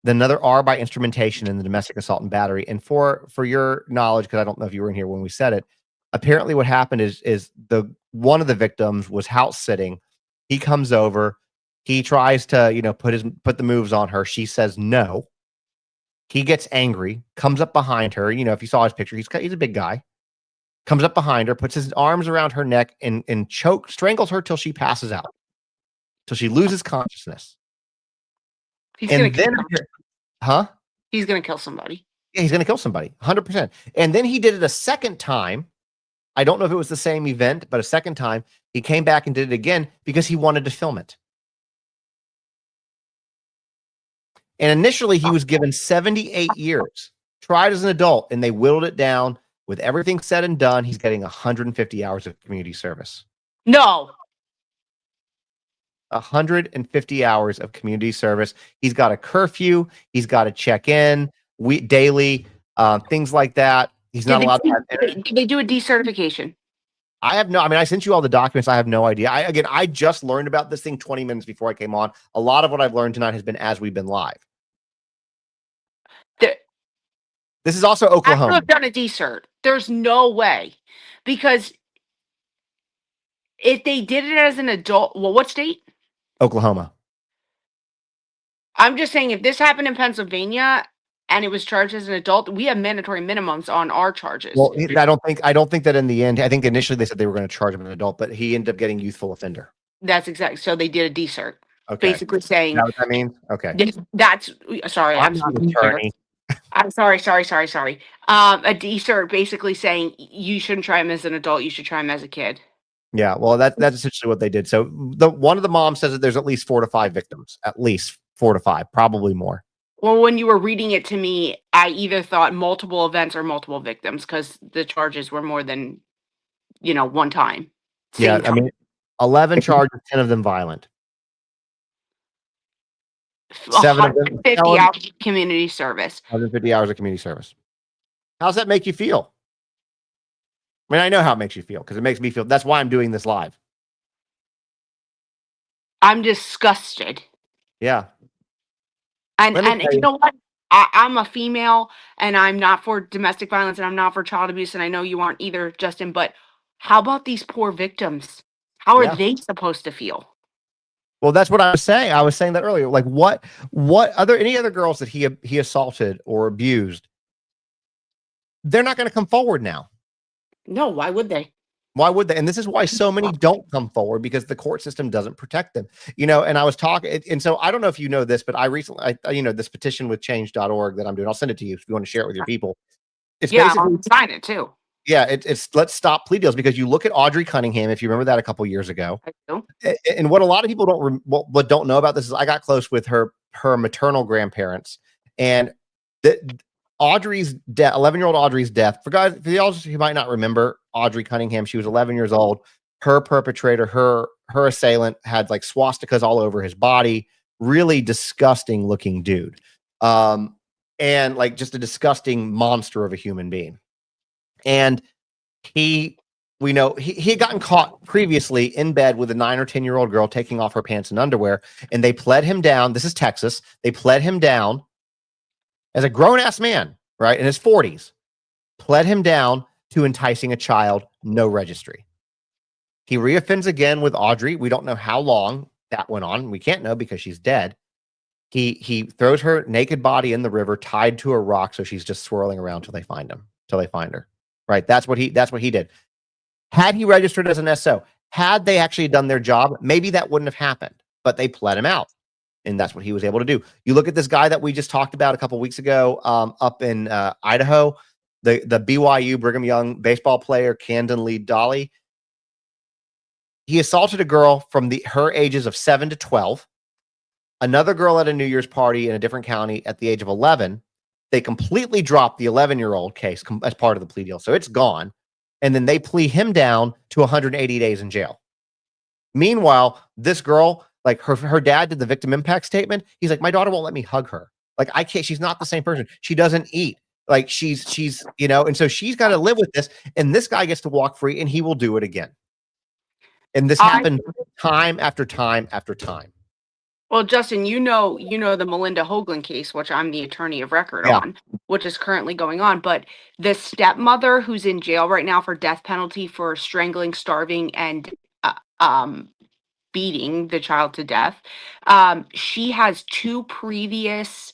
Then another R by instrumentation in the domestic assault and battery. And for your knowledge, because I don't know if you were in here when we said it, apparently what happened is one of the victims was house sitting. He comes over, he tries to put the moves on her. She says no. He gets angry, comes up behind her. You know, if you saw his picture, he's a big guy. Comes up behind her, puts his arms around her neck and strangles her till she passes out, till she loses consciousness. He's gonna kill He's gonna kill somebody. Yeah, he's gonna kill somebody, 100%. And then he did it a second time. I don't know if it was the same event, but a second time he came back and did it again because he wanted to film it. And initially he was given 78 years, tried as an adult, and they whittled it down. With everything said and done, he's getting 150 hours of community service. No. 150 hours of community service. He's got a curfew. He's got to check in daily, things like that. He's not allowed to have. Did they do a decertification? I mean, I sent you all the documents. I have no idea. I just learned about this thing 20 minutes before I came on. A lot of what I've learned tonight has been as we've been live. This is also Oklahoma. I could have done a decert. There's no way. Because if they did it as an adult, well, what state? Oklahoma. I'm just saying, if this happened in Pennsylvania and it was charged as an adult, we have mandatory minimums on our charges. Well, I don't think that in the end, I think initially they said they were going to charge him as an adult, but he ended up getting youthful offender. That's exactly. So they did a decert. Okay. Basically saying. You know what that means? Okay. That's sorry. I'm not an attorney. I'm sorry. A decert basically saying you shouldn't try him as an adult. You should try him as a kid. Yeah. Well, that's essentially what they did. So one of the moms says that there's at least 4 to 5 victims, at least 4 to 5, probably more. Well, when you were reading it to me, I either thought multiple events or multiple victims because the charges were more than, one time. Yeah. I mean, 11 charges, 10 of them violent. 7 of them 50 hours of community service. 150 hours of community service. How's that make you feel? I mean, I know how it makes you feel because it makes me feel. That's why I'm doing this live. I'm disgusted. Yeah. And you know what? I'm a female and I'm not for domestic violence and I'm not for child abuse. And I know you aren't either, Justin, but how about these poor victims? How are they supposed to feel? Well, that's what I was saying. I was saying that earlier. Like any other girls that he assaulted or abused, they're not going to come forward now. No, why would they? Why would they? And this is why so many don't come forward, because the court system doesn't protect them. And I was talking, and so I don't know if you know this, but I recently, this petition with change.org that I'm doing, I'll send it to you if you want to share it with your people. It's I'll sign it too. Yeah, it's let's stop plea deals, because you look at Audrey Cunningham, if you remember that a couple years ago. I do. And what a lot of people don't know about this is I got close with her maternal grandparents, and Audrey's death, 11-year-old Audrey's death. For y'all who might not remember Audrey Cunningham, she was 11 years old. Her perpetrator, her assailant, had like swastikas all over his body. Really disgusting looking dude, and like just a disgusting monster of a human being. And he had gotten caught previously in bed with a 9 or 10-year-old girl taking off her pants and underwear, and they pled him down. This is Texas. They pled him down as a grown-ass man, right, in his 40s, pled him down to enticing a child, no registry. He reoffends again with Audrey. We don't know how long that went on. We can't know because she's dead. He throws her naked body in the river, tied to a rock, so she's just swirling around till they find her. Right? That's what he did. Had he registered as an SO, had they actually done their job, maybe that wouldn't have happened. But they pled him out. And that's what he was able to do. You look at this guy that we just talked about a couple of weeks ago, up in Idaho, the BYU Brigham Young baseball player, Camden Lee Dolly. He assaulted a girl from her ages of 7 to 12, another girl at a New Year's party in a different county at the age of 11. They completely dropped the 11-year-old case as part of the plea deal. So it's gone. And then they plea him down to 180 days in jail. Meanwhile, this girl, like her dad did the victim impact statement. He's like, my daughter won't let me hug her. Like, I can't, she's not the same person. She doesn't eat. Like she's, and so she's got to live with this. And this guy gets to walk free and he will do it again. And this happened time after time after time. Well, Justin, you know the Melinda Hoagland case, which I'm the attorney of record on, which is currently going on. But the stepmother who's in jail right now for death penalty for strangling, starving, and beating the child to death, she has 2 previous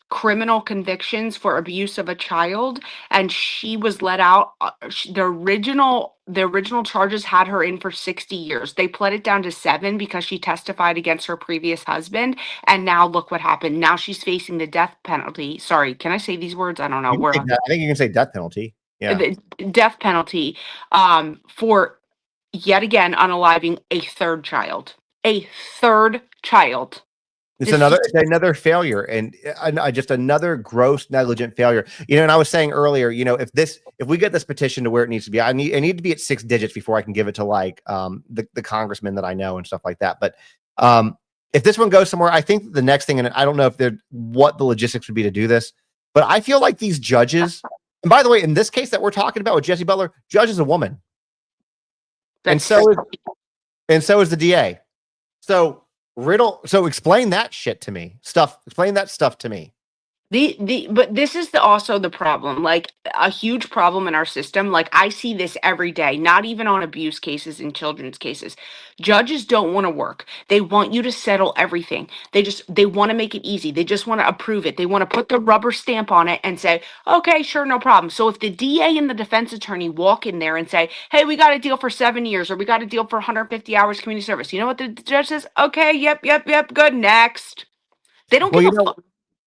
criminal convictions for abuse of a child, and she was let out. The original charges had her in for 60 years. They pled it down to 7 because she testified against her previous husband, and now look what happened. Now she's facing the death penalty. Sorry, can I say these words? I don't know. You can say I think you can say death penalty. Yeah. The death penalty for yet again unaliving a third child. A third child. It's another failure and just another gross negligent failure. And I was saying earlier, if we get this petition to where it needs to be, I need to be at 6 digits before I can give it to like the congressman that I know and stuff like that. But if this one goes somewhere, I think the next thing, and I don't know what the logistics would be to do this, but I feel like these judges, and by the way, in this case that we're talking about with Jesse Butler, judge is a woman. And so is the DA. So explain that shit to me. Explain that stuff to me. But this is also the problem, like a huge problem in our system. Like I see this every day, not even on abuse cases and children's cases. Judges don't want to work. They want you to settle everything. They want to make it easy. They just want to approve it. They want to put the rubber stamp on it and say, okay, sure, no problem. So if the DA and the defense attorney walk in there and say, hey, we got a deal for 7 years, or we got a deal for 150 hours community service, you know what the judge says? Okay, yep, good, next. They don't give a fuck.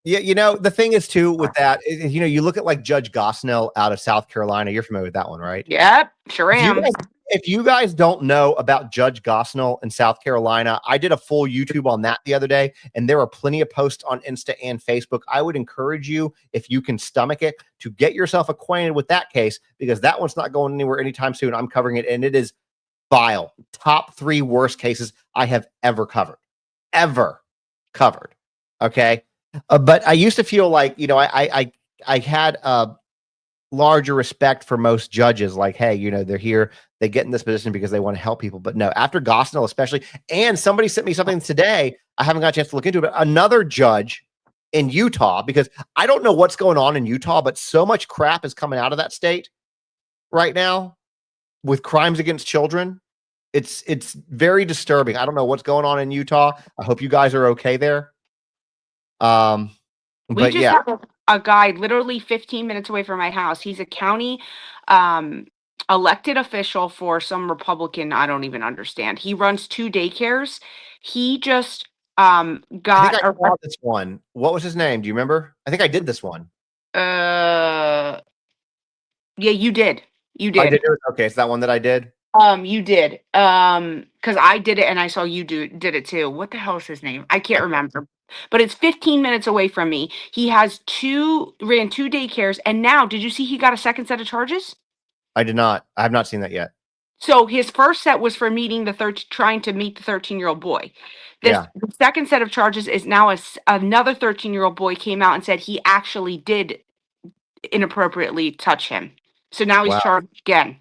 Yeah, the thing is too with that, you look at like Judge Gosnell out of South Carolina. You're familiar with that one, right? Yep, sure am. If you guys don't know about Judge Gosnell in South Carolina, I did a full YouTube on that the other day, and there are plenty of posts on Insta and Facebook. I would encourage you, if you can stomach it, to get yourself acquainted with that case, because that one's not going anywhere anytime soon. I'm covering it, and it is vile. Top 3 worst cases I have ever covered. Okay. But I used to feel like, I had a larger respect for most judges. Like, hey, they're here, they get in this position because they want to help people. But no, after Gosnell especially, and somebody sent me something today, I haven't got a chance to look into it, but another judge in Utah, because I don't know what's going on in Utah, but so much crap is coming out of that state right now with crimes against children. It's very disturbing. I don't know what's going on in Utah. I hope you guys are okay there. We just have a guy literally 15 minutes away from my house. He's a county elected official for some Republican. I don't even understand. He runs 2 daycares. He just I think I saw this one. What was his name? Do you remember? I think I did this one. Yeah, you did. I did. Okay, it's that one that I did. You did. Because I did it and I saw you did it too. What the hell is his name? I can't remember. But it's 15 minutes away from me. He ran 2 daycares, and now, did you see he got a second set of charges? I did not. I have not seen that yet. So his first set was for trying to meet the 13-year-old boy. The second set of charges is now another 13-year-old boy came out and said he actually did inappropriately touch him. So now he's charged again.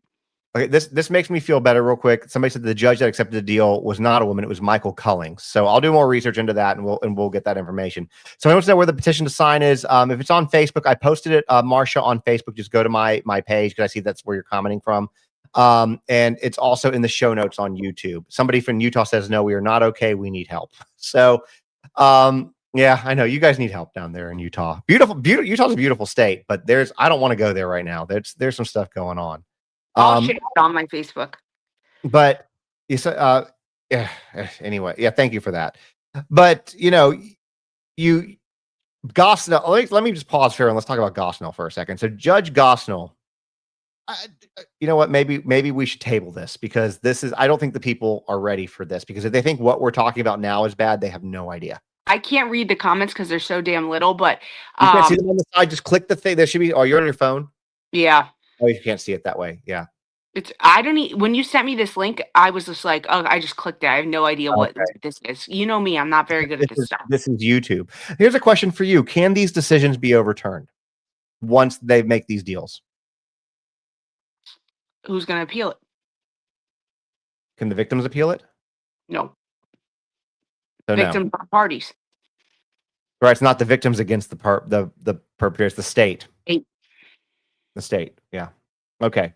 Okay, this makes me feel better real quick. Somebody said the judge that accepted the deal was not a woman; it was Michael Cullings. So I'll do more research into that, and we'll get that information. So I want to know where the petition to sign is. If it's on Facebook, I posted it, Marsha, on Facebook. Just go to my page because I see that's where you're commenting from. And it's also in the show notes on YouTube. Somebody from Utah says, "No, we are not okay. We need help." So, yeah, I know you guys need help down there in Utah. Beautiful. Utah's a beautiful state, but I don't want to go there right now. There's some stuff going on. I'll share it on my Facebook. But anyway, thank you for that. But Gosnell. Let me just pause here and let's talk about Gosnell for a second. So Judge Gosnell, you know what? Maybe we should table this because I don't think the people are ready for this, because if they think what we're talking about now is bad, they have no idea. I can't read the comments because they're so damn little, but you can't see them on the side. Just click the thing. There should be. Oh, you're on your phone. Yeah. Oh, you can't see it that way. Yeah. When you sent me this link, I was just like, oh, I just clicked it. I have no idea what this is. You know me, I'm not very good at this stuff. This is YouTube. Here's a question for you. Can these decisions be overturned once they make these deals? Who's going to appeal it? Can the victims appeal it? No. So victims are parties. Right. It's not the victims against the perpetrators, the state. The state. Yeah. Okay.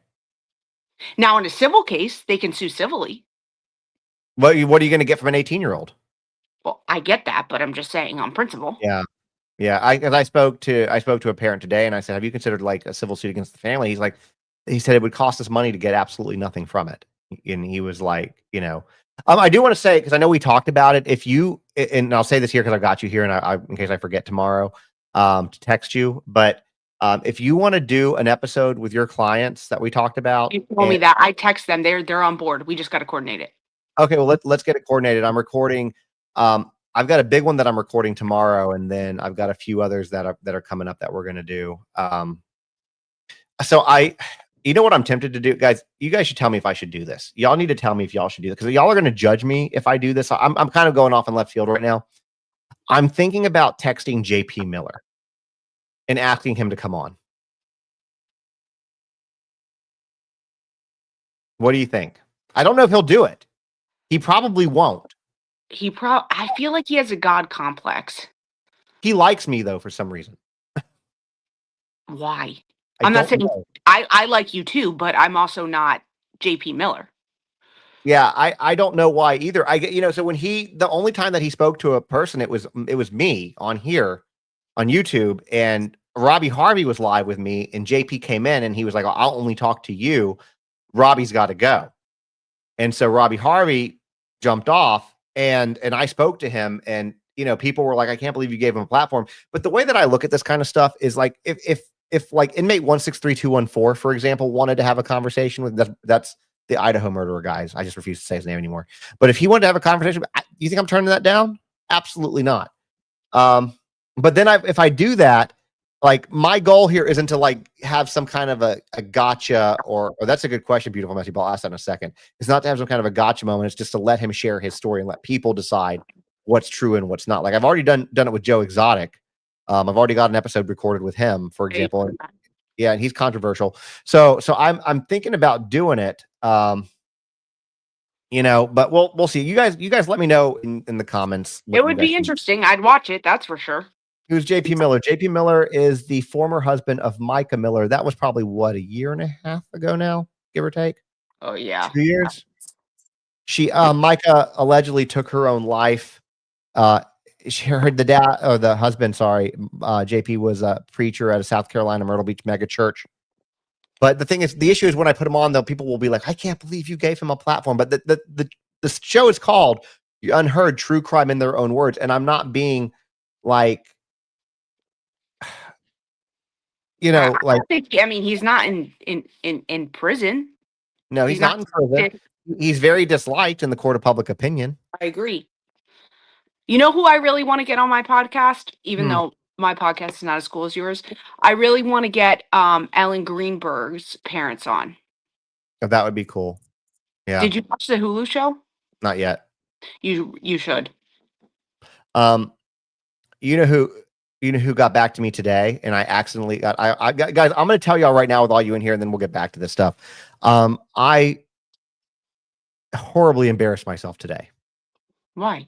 Now, in a civil case, they can sue civilly. What are you going to get from an 18-year-old? Well, I get that, but I'm just saying on principle. Yeah. Yeah, because I spoke to a parent today, and I said, "Have you considered like a civil suit against the family?" He said it would cost us money to get absolutely nothing from it, and he was like, I do want to say because I know we talked about it. If you and I'll say this here because I got you here, and I in case I forget tomorrow, to text you, but if you want to do an episode with your clients that we talked about, You told me that. I text them. They're on board. We just got to coordinate it. okay, well let's get it coordinated. I'm recording. I've got a big one that I'm recording tomorrow, and then I've got a few others that are coming up that we're gonna do. So you know what I'm tempted to do, guys. You guys should tell me if I should do this. Y'all need to tell me if y'all should do this because y'all are gonna judge me if I do this. I'm kind of going off in left field right now. I'm thinking about texting JP Miller and asking him to come on. What do you think? I don't know if he'll do it. He probably won't. I feel like he has a God complex. He likes me though for some reason. Why? I I'm not don't saying know. I like you too, but I'm also not JP Miller. Yeah, I don't know why either. I get, so when the only time that he spoke to a person, it was me on here on YouTube, and Robbie Harvey was live with me, and JP came in and he was like, I'll only talk to you. Robbie's got to go. And so Robbie Harvey jumped off and I spoke to him, and people were like, I can't believe you gave him a platform. But the way that I look at this kind of stuff is like if like inmate 163214, for example, wanted to have a conversation with that's the Idaho murderer, guys. I just refuse to say his name anymore. But if he wanted to have a conversation, you think I'm turning that down? Absolutely not. But then if I do that, like my goal here isn't to like have some kind of a gotcha or that's a good question, beautiful Messy Ball. I'll ask that in a second. It's not to have some kind of a gotcha moment. It's just to let him share his story and let people decide what's true and what's not. Like I've already done it with Joe Exotic. I've already got an episode recorded with him, for example. And, yeah, and he's controversial. So I'm thinking about doing it. But we'll see. You guys let me know in the comments. It would be interesting. I'd watch it. That's for sure. Who's JP Miller? JP Miller is the former husband of Micah Miller. That was probably what, a year and a half ago now, give or take. Oh yeah. 2 years. Micah allegedly took her own life. She heard the dad or the husband, sorry, JP was a preacher at a South Carolina Myrtle Beach mega church. But the issue is when I put him on, though, people will be like, I can't believe you gave him a platform. But the show is called Unheard True Crime in Their Own Words. And I'm not being like, I mean, he's not in prison. No, he's not in prison. He's very disliked in the court of public opinion. I agree. You know who I really want to get on my podcast, even though my podcast is not as cool as yours? I really want to get Ellen Greenberg's parents on. Oh, that would be cool. Yeah. Did you watch the Hulu show? Not yet. You should. You know who got back to me today, and I accidentally got. I got, guys. I'm going to tell y'all right now with all you in here, and then we'll get back to this stuff. I horribly embarrassed myself today. Why?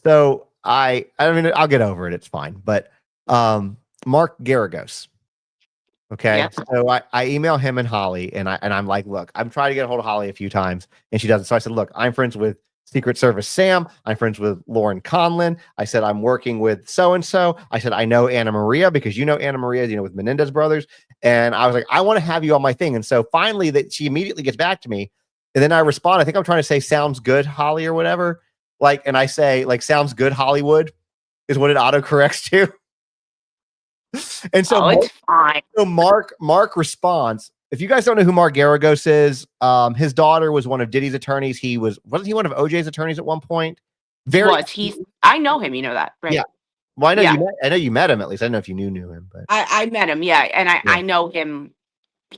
So I mean, I'll get over it. It's fine. But Mark Garagos. Okay. Yeah. So I email him and Holly, and I'm like, look, I'm trying to get a hold of Holly a few times, and she doesn't. So I said, look, I'm friends with Secret Service Sam. I'm friends with Lauren Conlin. I said, I'm working with so-and-so. I said, I know Anna Maria because you know Anna Maria, with Menendez brothers. And I was like, I want to have you on my thing. And so finally she immediately gets back to me. And then I respond, I think I'm trying to say, sounds good, Holly, or whatever. And I say, sounds good, Hollywood, is what it autocorrects to. And so, it's fine. So Mark responds. If you guys don't know who Mark Garagos is, his daughter was one of Diddy's attorneys. Wasn't he one of OJ's attorneys at one point? I know him. You know that, right? Yeah. Well, I know you met him at least. I don't know if you knew him, but I met him. Yeah, and I know him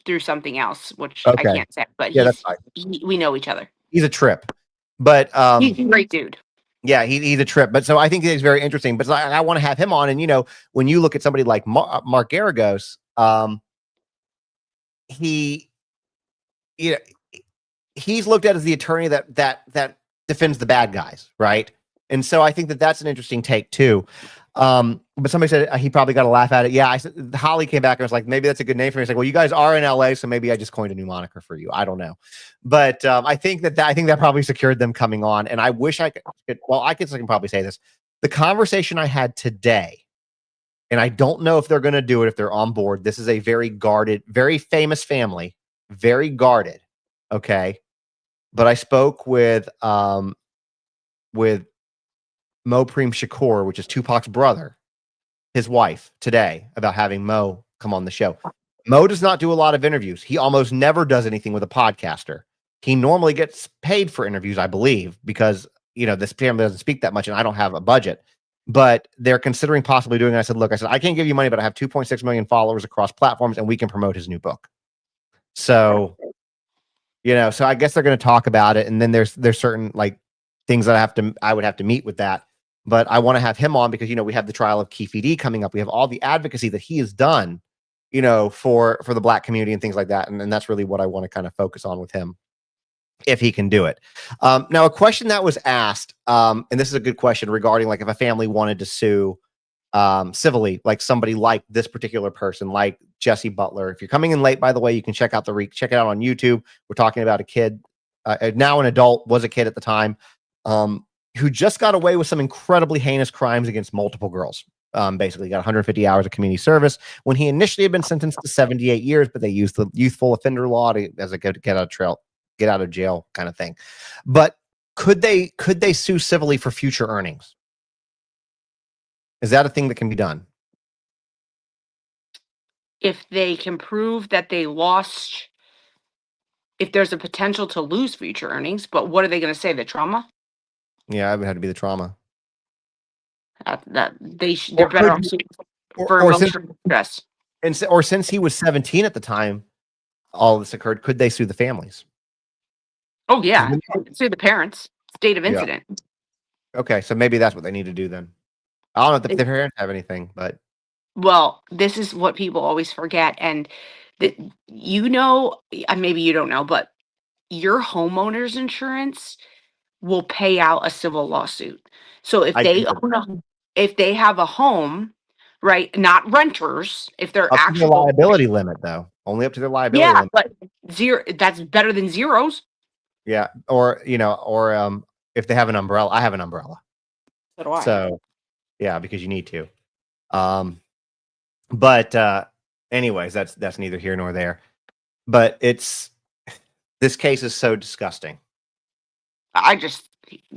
through something else, which I can't say. But that's fine. We know each other. He's a trip, but he's a great dude. Yeah, he's a trip. But so I think he's very interesting. But I want to have him on. And when you look at somebody like Mark Garagos, he's looked at as the attorney that defends the bad guys, right? And so I think that's an interesting take too. But somebody said he probably got a laugh at it. Yeah, I said Holly came back and was like, maybe that's a good name for me. It's like, well, you guys are in LA, so maybe I just coined a new moniker for you. I don't know, but I think that probably secured them coming on. And I wish I could. Well, I can probably say this: the conversation I had today and I don't know if they're going to do it, if they're on board. This is a very guarded, very famous family, very guarded. Okay. But I spoke with Mo Preem Shakur, which is Tupac's brother, his wife, today, about having Mo come on the show. Mo does not do a lot of interviews. He almost never does anything with a podcaster. He normally gets paid for interviews, I believe, because, this family doesn't speak that much and I don't have a budget. But they're considering possibly doing it. I said, look, I can't give you money, but I have 2.6 million followers across platforms and we can promote his new book. So, so I guess they're going to talk about it. And then there's certain like things that I would have to meet with that. But I want to have him on because, we have the trial of Keefe D coming up. We have all the advocacy that he has done, for the Black community and things like that. And that's really what I want to kind of focus on with him, if he can do it. Now, a question that was asked, and this is a good question regarding like if a family wanted to sue civilly, like somebody like this particular person, like Jesse Butler. If you're coming in late, by the way, you can check it out on YouTube. We're talking about a kid, now an adult, was a kid at the time, who just got away with some incredibly heinous crimes against multiple girls. Basically got 150 hours of community service when he initially had been sentenced to 78 years, but they used the youthful offender law as a get out of jail kind of thing. But could they sue civilly for future earnings? Is that a thing that can be done? If they can prove that they lost, if there's a potential to lose future earnings, but what are they going to say? The trauma? Yeah, it would have to be the trauma. They're better off for emotional stress. Or since he was 17 at the time all of this occurred, could they sue the families? Oh yeah, sue the parents. Date of incident. Yeah. Okay, so maybe that's what they need to do then. I don't know if the parents have anything, but well, this is what people always forget, and maybe you don't know, but your homeowner's insurance will pay out a civil lawsuit. So if they have a home, right, not renters, if they're up to their liability limit, though, only up to their liability limit. But zero, that's better than zeros. Yeah, or if they have an umbrella, I have an umbrella. So do I. So yeah, because you need to. But anyways, that's neither here nor there. But this case is so disgusting.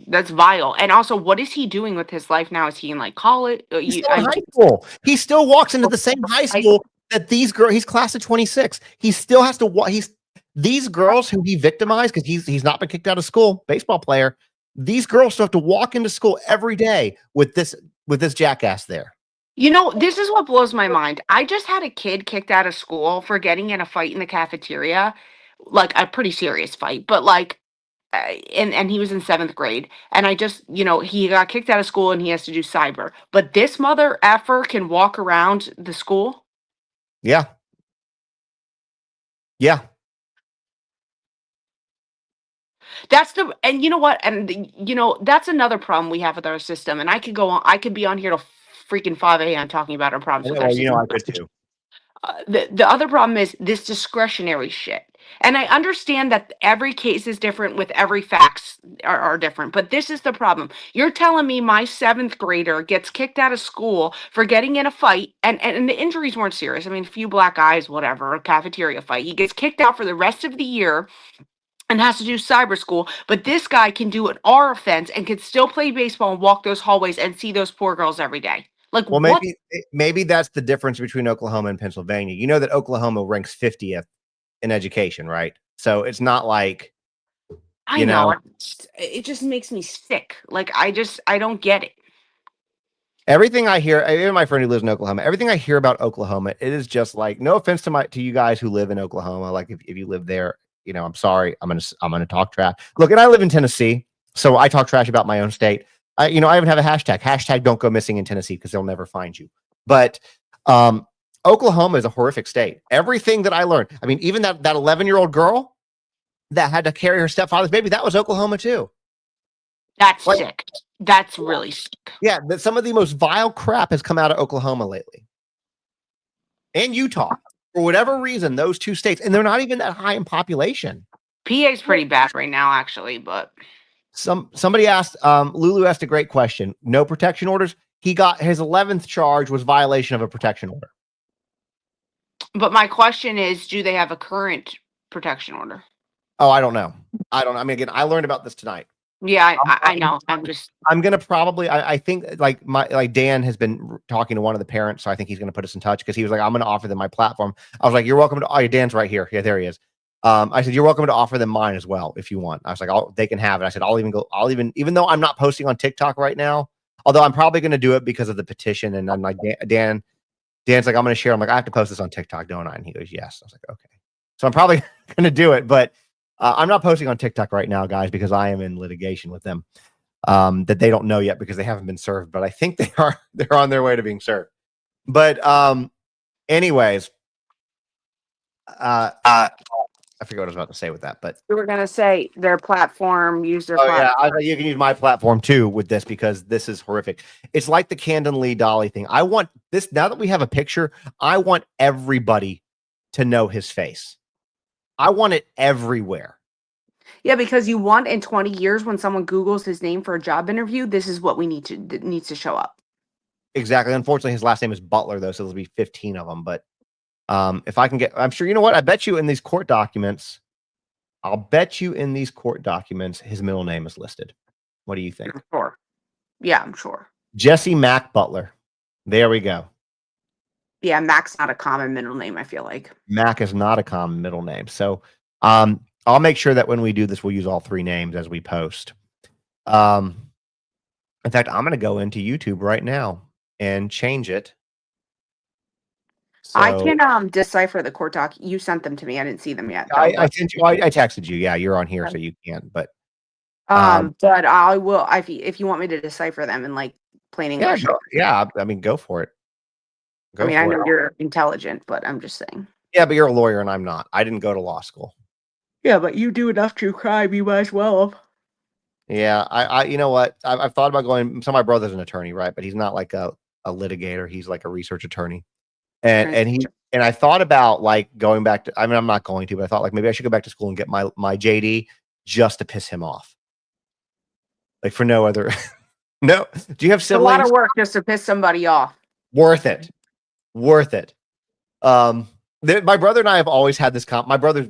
That's vile. And also, what is he doing with his life now? Is he in like college? He's still in high school. He still walks into the same high school that these girls. He's class of 26. He still has to walk. These girls who he victimized because he's not been kicked out of school. Baseball player. These girls still have to walk into school every day with this jackass there. This is what blows my mind. I just had a kid kicked out of school for getting in a fight in the cafeteria, like a pretty serious fight, but like. And he was in 7th grade, and I just, he got kicked out of school and he has to do cyber. But this mother effer can walk around the school. Yeah. Yeah. And you know what? And that's another problem we have with our system. And I could go on. I could be on here till freaking 5 a.m. talking about our problems with our system. I could too. The other problem is this discretionary shit. And I understand that every case is different with every facts are different. But this is the problem. You're telling me my 7th grader gets kicked out of school for getting in a fight and the injuries weren't serious. I mean, a few black eyes, whatever, a cafeteria fight. He gets kicked out for the rest of the year and has to do cyber school. But this guy can do an R offense and can still play baseball and walk those hallways and see those poor girls every day. Like, well, maybe that's the difference between Oklahoma and Pennsylvania. You know that Oklahoma ranks 50th in education, right? So it's not like I know. It just makes me sick. Like I don't get it. Everything I hear, even my friend who lives in Oklahoma, everything I hear about Oklahoma, it is just like, no offense to you guys who live in Oklahoma. Like if you live there, I'm sorry. I'm gonna talk trash. Look, and I live in Tennessee, so I talk trash about my own state. I even have a hashtag don't go missing in Tennessee because they'll never find you. But Oklahoma is a horrific state. Everything that I learned, I mean, even that 11-year-old girl that had to carry her stepfather's baby, that was Oklahoma too. That's sick. That's really sick. Yeah, some of the most vile crap has come out of Oklahoma lately. And Utah. For whatever reason, those two states, and they're not even that high in population. PA is pretty bad right now, actually, but somebody asked, Lulu asked a great question. No protection orders. he got his 11th charge was violation of a protection order. But my question is, do they have a current protection order? Oh, I don't know. I mean, again, I learned about this tonight. Yeah, I know. I'm gonna probably. I think like Dan has been talking to one of the parents, so I think he's gonna put us in touch because he was like, I'm gonna offer them my platform. I was like, you're welcome to. Oh, yeah, Dan's right here. Yeah, there he is. I said, you're welcome to offer them mine as well if you want. I was like, they can have it. I said, even though I'm not posting on TikTok right now, although I'm probably gonna do it because of the petition. And I'm like, Dan's like, I'm gonna share. I'm like, I have to post this on TikTok, don't I? And he goes, yes. I was like, okay. So I'm probably gonna do it, but I'm not posting on TikTok right now, guys, because I am in litigation with them. That they don't know yet because they haven't been served, but I think they're on their way to being served. But anyways, I forget what I was about to say with that, but we were gonna say their platform, use their platform. Yeah, you can use my platform too with this because this is horrific. It's like the Camden Lee Dolly thing. I want this now that we have a picture. I want everybody to know his face. I want it everywhere. Yeah, because you want in 20 years when someone Googles his name for a job interview, this is what needs to show up. Exactly. Unfortunately, his last name is Butler, though, so there'll be 15 of them. But if I can get, I'm sure, you know what? I bet you in these court documents, his middle name is listed. What do you think? I'm sure. Yeah, I'm sure. Jesse Mack Butler. There we go. Yeah, Mack's not a common middle name, I feel like. Mack is not a common middle name. So I'll make sure that when we do this, we'll use all three names as we post. In fact, I'm going to go into YouTube right now and change it. So, I can decipher the court doc. You sent them to me. I didn't see them yet. I sent you. I texted you. Yeah, you're on here, so you can't. But but I will if you want me to decipher them in like plain English. Yeah, I mean, go for it. I know you're intelligent, but I'm just saying. Yeah, but you're a lawyer and I'm not. I didn't go to law school. Yeah, but you do enough true crime. You might as well have. Yeah, I you know what? I've thought about going. So my brother's an attorney, right? But he's not like a litigator. He's like a research attorney. And I thought about like going back to. I mean, I'm not going to, but I thought like maybe I should go back to school and get my JD just to piss him off. Like for no other. No. Do you have siblings? A lot of work just to piss somebody off. Worth it. My brother and I have always had this my brother's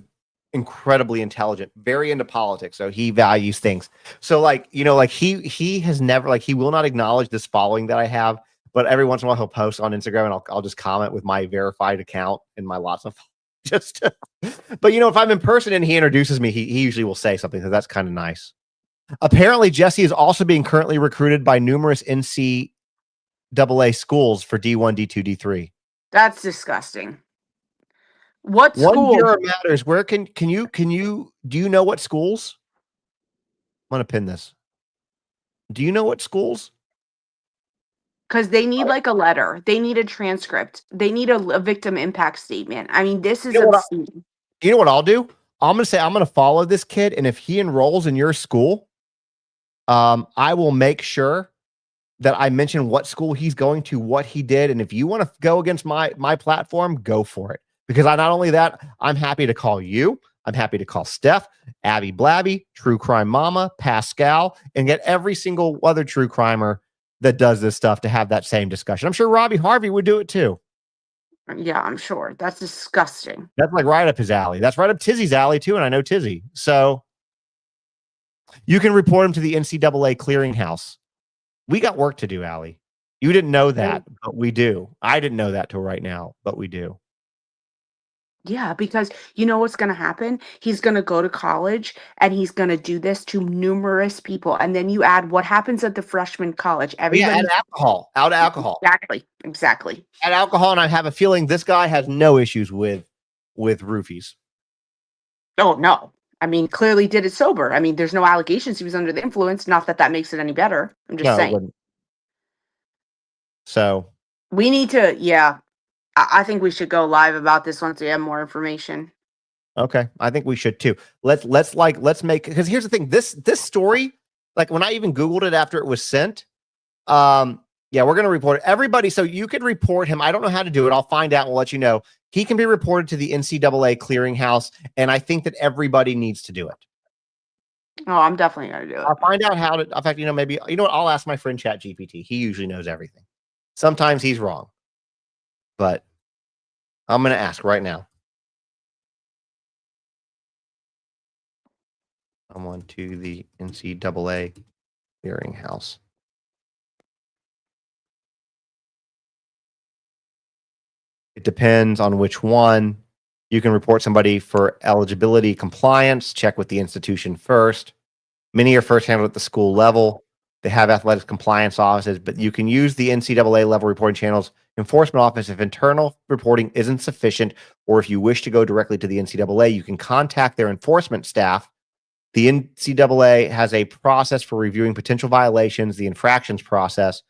incredibly intelligent, very into politics, so he values things. So like, you know, like he has never, like, he will not acknowledge this following that I have, but every once in a while he'll post on Instagram and I'll just comment with my verified account and my lots of but you know, if I'm in person and he introduces me, he usually will say something, so that's kind of nice. Apparently Jesse is also being currently recruited by numerous NCAA schools for D1, D2, D3. That's disgusting. What school? 1 year matters. Where can you do you know what schools? I'm gonna pin this. Do you know what schools? Because they need like a letter. They need a transcript. They need a victim impact statement. I mean, this is obscene. You know what I'll do? I'm gonna follow this kid, and if he enrolls in your school, I will make sure that I mention what school he's going to, what he did, and if you want to go against my platform, go for it. Because not only that, I'm happy to call you. I'm happy to call Steph, Abby Blabby, True Crime Mama, Pascal, and get every single other true crimer that does this stuff to have that same discussion. I'm sure Robbie Harvey would do it too. Yeah, I'm sure. That's disgusting. That's like right up his alley. That's right up Tizzy's alley too, and I know Tizzy. So you can report him to the NCAA clearinghouse. We got work to do, Allie. You didn't know that, but we do. I didn't know that till right now, but we do. Yeah, because you know what's going to happen? He's going to go to college and he's going to do this to numerous people. And then you add what happens at the freshman college. Everybody add alcohol. Out alcohol. Exactly. Add alcohol, and I have a feeling this guy has no issues with roofies. Oh, no. I mean, clearly did it sober. I mean, there's no allegations he was under the influence. Not that makes it any better. I'm just saying. So we need to, yeah. I think we should go live about this once we have more information. Okay, I think we should too. Let's make, because here's the thing. This story, like when I even Googled it after it was sent, yeah, we're gonna report it. Everybody, so you could report him. I don't know how to do it. I'll find out and we'll let you know. He can be reported to the NCAA clearinghouse, and I think that everybody needs to do it. Oh, I'm definitely gonna do it. I'll find out how to. In fact, maybe what? I'll ask my friend ChatGPT. He usually knows everything. Sometimes he's wrong, but I'm going to ask right now. I'm on to the NCAA clearinghouse. It depends on which one. You can report somebody for eligibility compliance, check with the institution first. Many are first handled at the school level. They have athletics compliance offices, but you can use the NCAA level reporting channels enforcement office if internal reporting isn't sufficient, or if you wish to go directly to the NCAA, you can contact their enforcement staff. The NCAA has a process for reviewing potential violations, the infractions process.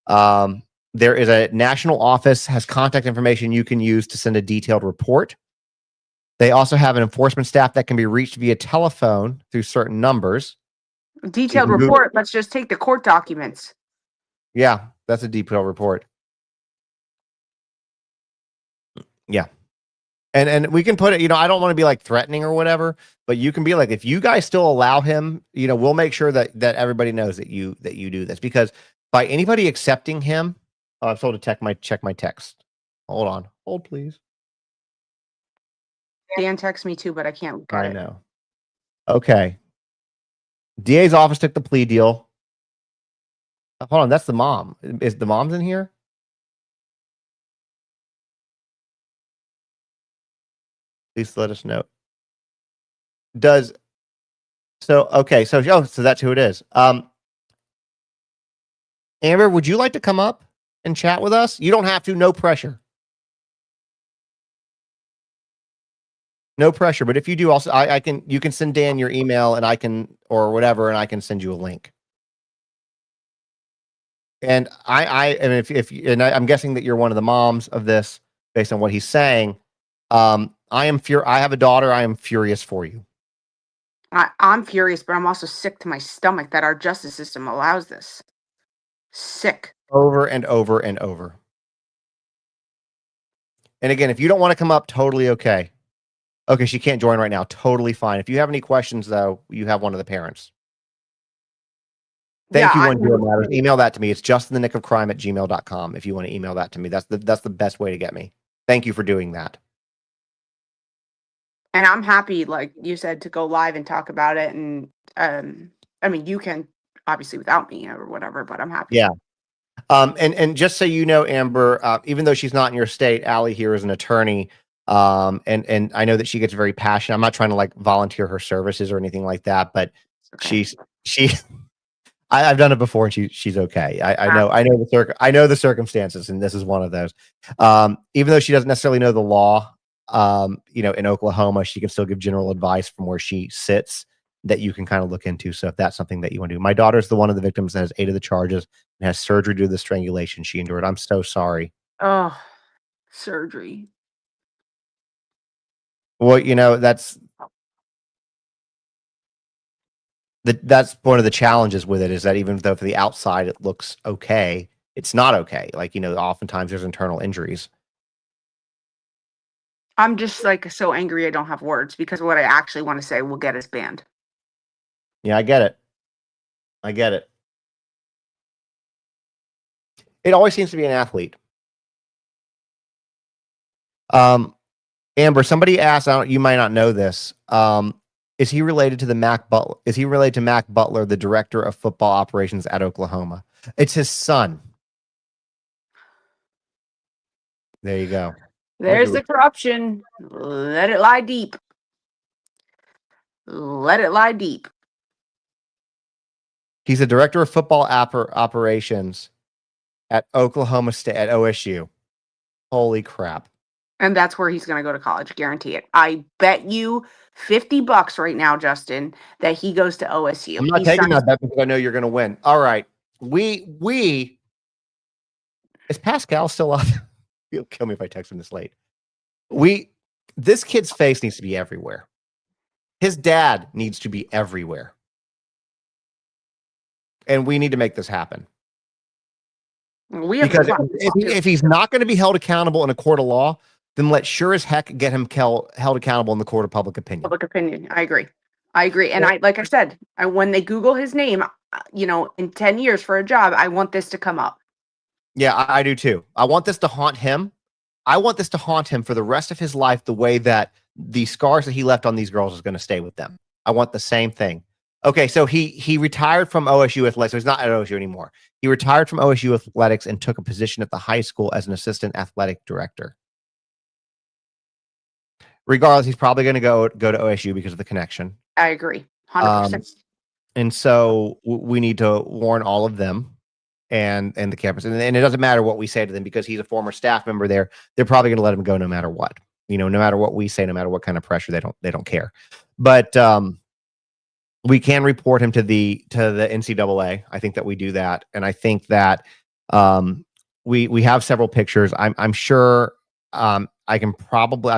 There is a national office, has contact information you can use to send a detailed report. They also have an enforcement staff that can be reached via telephone through certain numbers. Detailed report. Let's just take the court documents. Yeah, that's a detailed report. Yeah. And we can put it, I don't want to be like threatening or whatever, but you can be like, if you guys still allow him, we'll make sure that everybody knows that you do this, because by anybody accepting him, I'm told to check my text. Hold please. Dan texts me too, but I can't look at it. I know. Okay. DA's office took the plea deal. Hold on, that's the mom. Is the mom's in here? Please let us know. So that's who it is. Amber, would you like to come up and chat with us? You don't have to, no pressure. No pressure, but if you do, also you can send Dan your email and I can, or whatever, and I can send you a link. And I'm guessing that you're one of the moms of this based on what he's saying. I have a daughter. I am furious for you. I'm furious, but I'm also sick to my stomach that our justice system allows this. Sick. Over and over and over. And again, if you don't want to come up, totally okay. Okay, she can't join right now. Totally fine. If you have any questions, though, you have one of the parents. Thank you, One Zero Matters. Email that to me. It's justinthenickofcrime@gmail.com if you want to email that to me. That's the best way to get me. Thank you for doing that. And I'm happy, like you said, to go live and talk about it. And you can obviously without me or whatever, but I'm happy. Yeah. And just so you know, Amber, even though she's not in your state, Allie here is an attorney. And I know that she gets very passionate. I'm not trying to like volunteer her services or anything like that, but okay. I've done it before and she's okay. I know the circumstances, and this is one of those. Even though she doesn't necessarily know the law, in Oklahoma, she can still give general advice from where she sits that you can kind of look into. So if that's something that you want to do, my daughter's the one of the victims that has 8 of the charges and has surgery due to the strangulation she endured. I'm so sorry. Oh, surgery. Well, that's one of the challenges with it, is that even though for the outside it looks okay, it's not okay. Like, oftentimes there's internal injuries. I'm just like so angry I don't have words, because what I actually want to say will get us banned. Yeah, I get it. It always seems to be an athlete. Amber, somebody asked, you might not know this. Is he related to Mack Butler? Is he related to Mack Butler, the director of football operations at Oklahoma? It's his son. There you go. There's the corruption. Let it lie deep. Let it lie deep. He's the director of football operations at Oklahoma State, at OSU. Holy crap. And that's where he's going to go to college. Guarantee it. I bet you $50 right now, Justin, that he goes to OSU. I'm not taking that bet because I know you're going to win. All right. Is Pascal still up? He'll kill me if I text him this late. This kid's face needs to be everywhere. His dad needs to be everywhere. And we need to make this happen. Because if he's not going to be held accountable in a court of law, then let's sure as heck get him held accountable in the court of public opinion. Public opinion. I agree. I agree. And like I said, when they Google his name, in 10 years for a job, I want this to come up. Yeah, I do too. I want this to haunt him. I want this to haunt him for the rest of his life, the way that the scars that he left on these girls is going to stay with them. I want the same thing. Okay, so he retired from OSU athletics. So he's not at OSU anymore. He retired from OSU athletics and took a position at the high school as an assistant athletic director. Regardless, he's probably going to go to OSU because of the connection. I agree, 100%. And so we need to warn all of them and the campus. And it doesn't matter what we say to them, because he's a former staff member there. They're probably going to let him go no matter what. No matter what we say, no matter what kind of pressure, they don't care. But we can report him to the NCAA. I think that we do that, and I think that we have several pictures. I'm sure I'm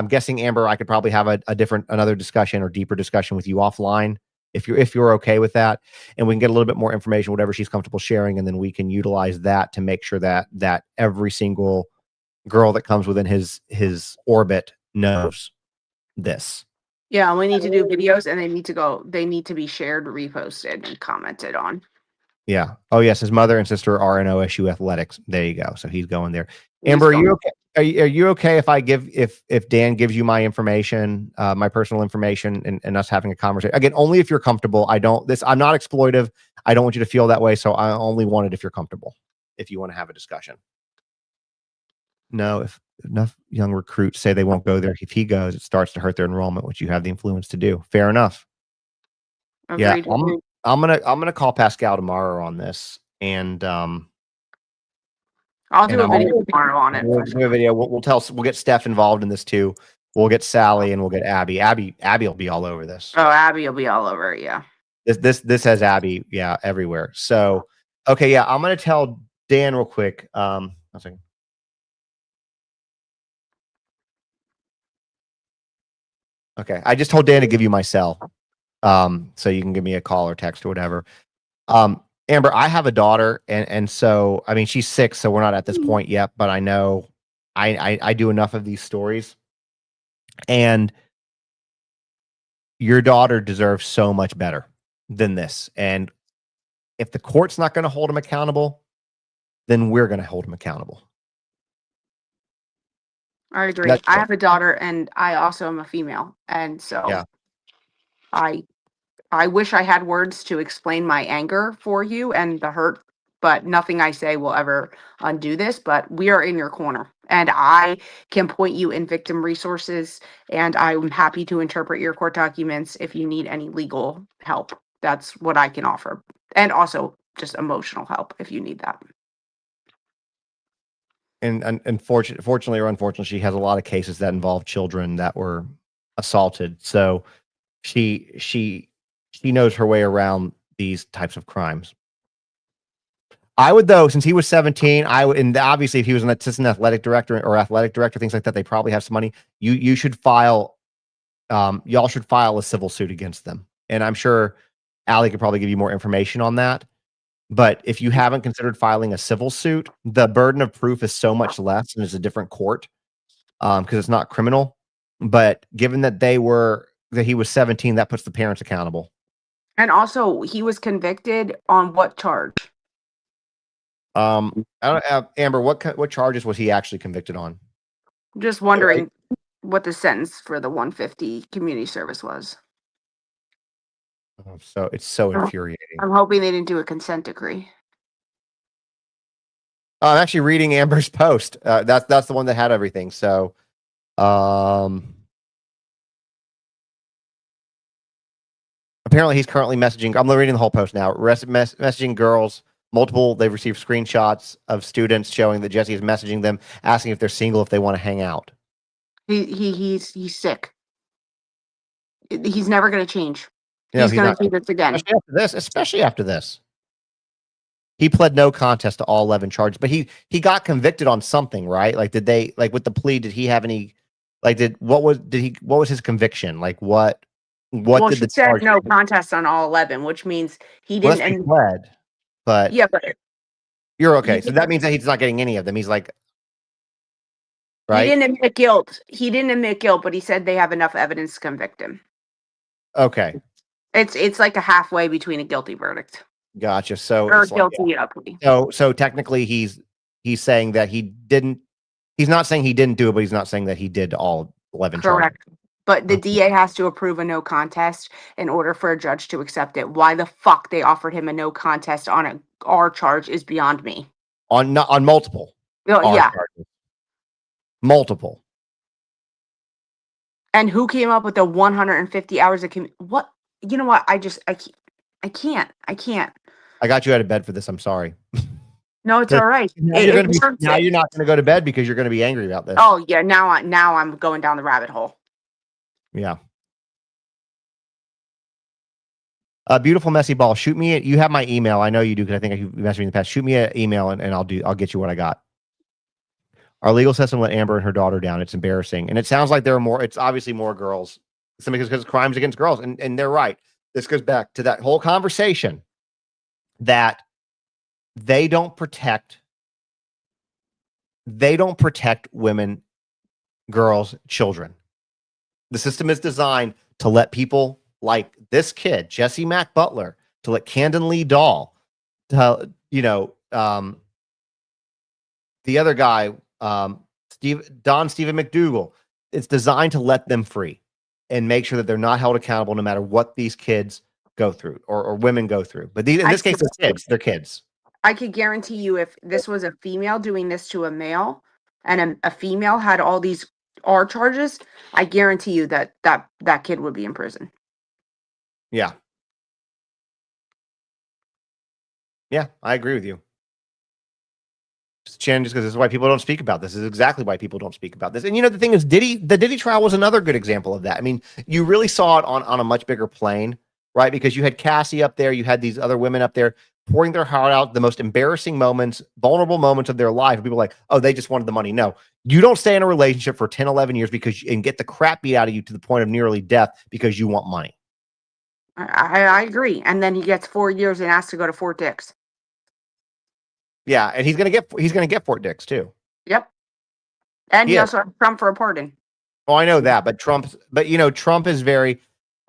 guessing, Amber, I could probably have another discussion or deeper discussion with you offline if you're okay with that, and we can get a little bit more information, whatever she's comfortable sharing, and then we can utilize that to make sure that every single girl that comes within his orbit knows this. Yeah, we need to do videos, and they need to be shared, reposted, and commented on. Yeah. Oh yes, his mother and sister are in OSU athletics. There you go. So he's going there. Amber, are you okay? Are you okay if Dan gives you my information, my personal information, and us having a conversation? Again, only if you're comfortable. I'm not exploitive. I don't want you to feel that way. So I only want it if you're comfortable, if you want to have a discussion. No, if enough young recruits say they won't go there, if he goes, it starts to hurt their enrollment, which you have the influence to do. Fair enough. Agreed. Yeah, I'm gonna call Pascal tomorrow on this, and I'll do a video tomorrow on it. We'll do a video. We'll get Steph involved in this too. We'll get Sally and we'll get Abby. Abby will be all over this. Oh, Abby will be all over it. Yeah. This has Abby. Yeah, everywhere. So, okay. Yeah. I'm going to tell Dan real quick. One second. Okay. I just told Dan to give you my cell. So you can give me a call or text or whatever. Amber, I have a daughter, and so, I mean, she's 6, so we're not at this point yet, but I know I do enough of these stories, and your daughter deserves so much better than this. And if the court's not going to hold him accountable, then we're going to hold him accountable. I agree. I have a daughter, and I also am a female, and so yeah. I wish I had words to explain my anger for you and the hurt, but nothing I say will ever undo this. But we are in your corner, and I can point you in victim resources, and I'm happy to interpret your court documents if you need any legal help. That's what I can offer. And also just emotional help if you need that. And fortunately or unfortunately, she has a lot of cases that involve children that were assaulted. So she knows her way around these types of crimes. I would, though, since he was 17, and obviously if he was an assistant athletic director, things like that, they probably have some money. You should file, y'all should file a civil suit against them. And I'm sure Allie could probably give you more information on that. But if you haven't considered filing a civil suit, the burden of proof is so much less, and it's a different court because it's not criminal. But given that he was 17, that puts the parents accountable. And also, he was convicted on what charge? I don't, Amber, what charges was he actually convicted on? Just wondering what the sentence for the 150 community service was. So it's so infuriating. I'm hoping they didn't do a consent decree. I'm actually reading Amber's post. That's the one that had everything. So, apparently he's currently messaging. I'm reading the whole post now. Messaging girls. Multiple. They've received screenshots of students showing that Jesse is messaging them, asking if they're single, if they want to hang out. He's sick. He's never going to change. No, he's going to do this again. Especially after this. He pled no contest to all 11 charges, but he got convicted on something, right? Like, did they, like, with the plea, did he have any, like, what was his conviction? Like, what well, did she said no contest on all 11, which means he didn't. Well, he pled, but yeah, but you're okay. So that means that he's not getting any of them. He's like, right? He didn't admit guilt. He didn't admit guilt, but he said they have enough evidence to convict him. Okay. It's like a halfway between a guilty verdict Gotcha. So or it's like, guilty plea. so technically he's saying that he didn't. He's not saying he didn't do it, but he's not saying that he did all 11 charges. Correct. But the Okay. DA has to approve a no contest in order for a judge to accept it. Why the fuck they offered him a no contest on a R charge is beyond me. On multiple R Yeah. charges. Multiple. And who came up with the 150 hours of what? You know what? I can't. I got you out of bed for this. I'm sorry. No, it's all right. Now you're not going to go to bed because you're going to be angry about this. Oh yeah, now I'm going down the rabbit hole. Yeah. Beautiful messy ball. Shoot me. You have my email. I know you do because I think you messaged me in the past. Shoot me an email and I'll get you what I got. Our legal system let Amber and her daughter down. It's embarrassing, and it sounds like there are more. It's obviously more girls. Because crimes against girls, and they're right. This goes back to that whole conversation that they don't protect women, girls, children. The system is designed to let people like this kid, Jesse Mack Butler, to let Camden Lee Dahl, to, the other guy, Don Stephen McDougal. It's designed to let them free and make sure that they're not held accountable no matter what these kids go through or women go through. But in this case, they're kids. They're kids. I could guarantee you if this was a female doing this to a male and a female had all these R charges, I guarantee you that kid would be in prison. Yeah. Yeah, I agree with you. Shannon, just because this is why people don't speak about this. This is exactly why people don't speak about this. And the thing is, the Diddy trial was another good example of that. I mean, you really saw it on a much bigger plane, right? Because you had Cassie up there, you had these other women up there pouring their heart out, the most embarrassing moments, vulnerable moments of their life. People are like, oh, they just wanted the money. No, you don't stay in a relationship for 10, 11 years and get the crap beat out of you to the point of nearly death because you want money. I agree. And then he gets 4 years and has to go to Fort Dix. Yeah, and he's gonna get Fort Dix too. Yep. And he also had Trump for a pardon. Oh, I know that, but Trump is very,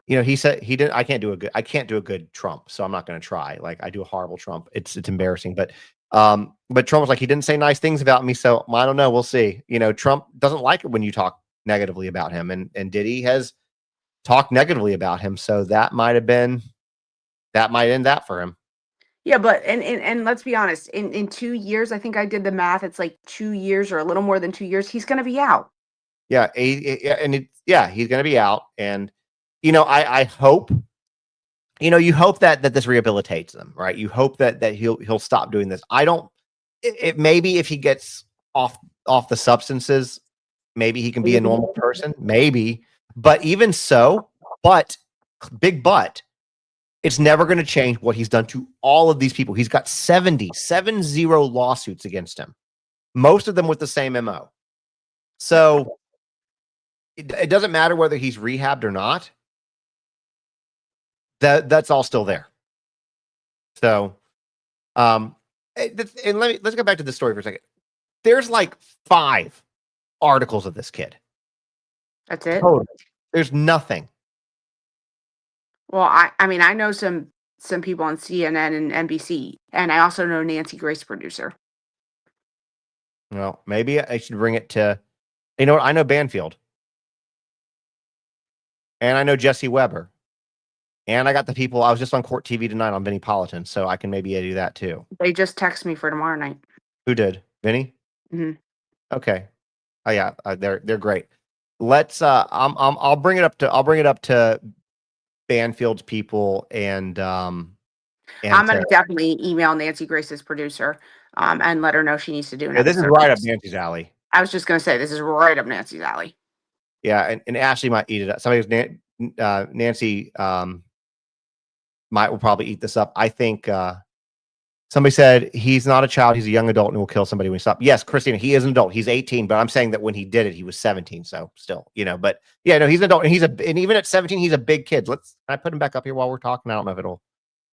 he said I can't do a good Trump, so I'm not gonna try. Like, I do a horrible Trump. It's embarrassing. But Trump was like, he didn't say nice things about me, so I don't know. We'll see. Trump doesn't like it when you talk negatively about him, and Diddy has talked negatively about him, so that might end that for him. Yeah, but and let's be honest, in 2 years, I think I did the math, it's like 2 years or a little more than 2 years, he's gonna be out. Yeah, he's gonna be out. And I hope, you hope that this rehabilitates them, right? You hope that he'll stop doing this. Maybe if he gets off the substances, maybe he can be a normal person, maybe. But even so, big but, it's never going to change what he's done to all of these people. He's got 70 lawsuits against him, most of them with the same MO. So it doesn't matter whether he's rehabbed or not. That's all still there. So, and let's go back to this story for a second. There's like 5 articles of this kid. That's it. Totally. There's nothing. Well, I mean, I know some people on CNN and NBC, and I also know Nancy Grace, producer. Well, maybe I should bring it to, I know Banfield. And I know Jesse Weber. And I got the people, I was just on Court TV tonight on Vinnie Politan, so I can maybe do that too. They just text me for tomorrow night. Who did? Vinny? Mm-hmm. Okay. Oh yeah, they're great. Let's I'll bring it up to Banfield's people and I'm gonna definitely email Nancy Grace's producer and let her know she needs to do it. Yeah, this is right up Nancy's alley. I was just gonna say this is right up Nancy's alley. Yeah, and Ashley might eat it up. Nancy will probably eat this up. I think somebody said he's not a child, he's a young adult and will kill somebody when he stops. Yes, Christina, he is an adult. He's 18, but I'm saying that when he did it, he was 17. So still, but yeah, no, he's an adult, and and even at 17, he's a big kid. Can I put him back up here while we're talking? I don't know if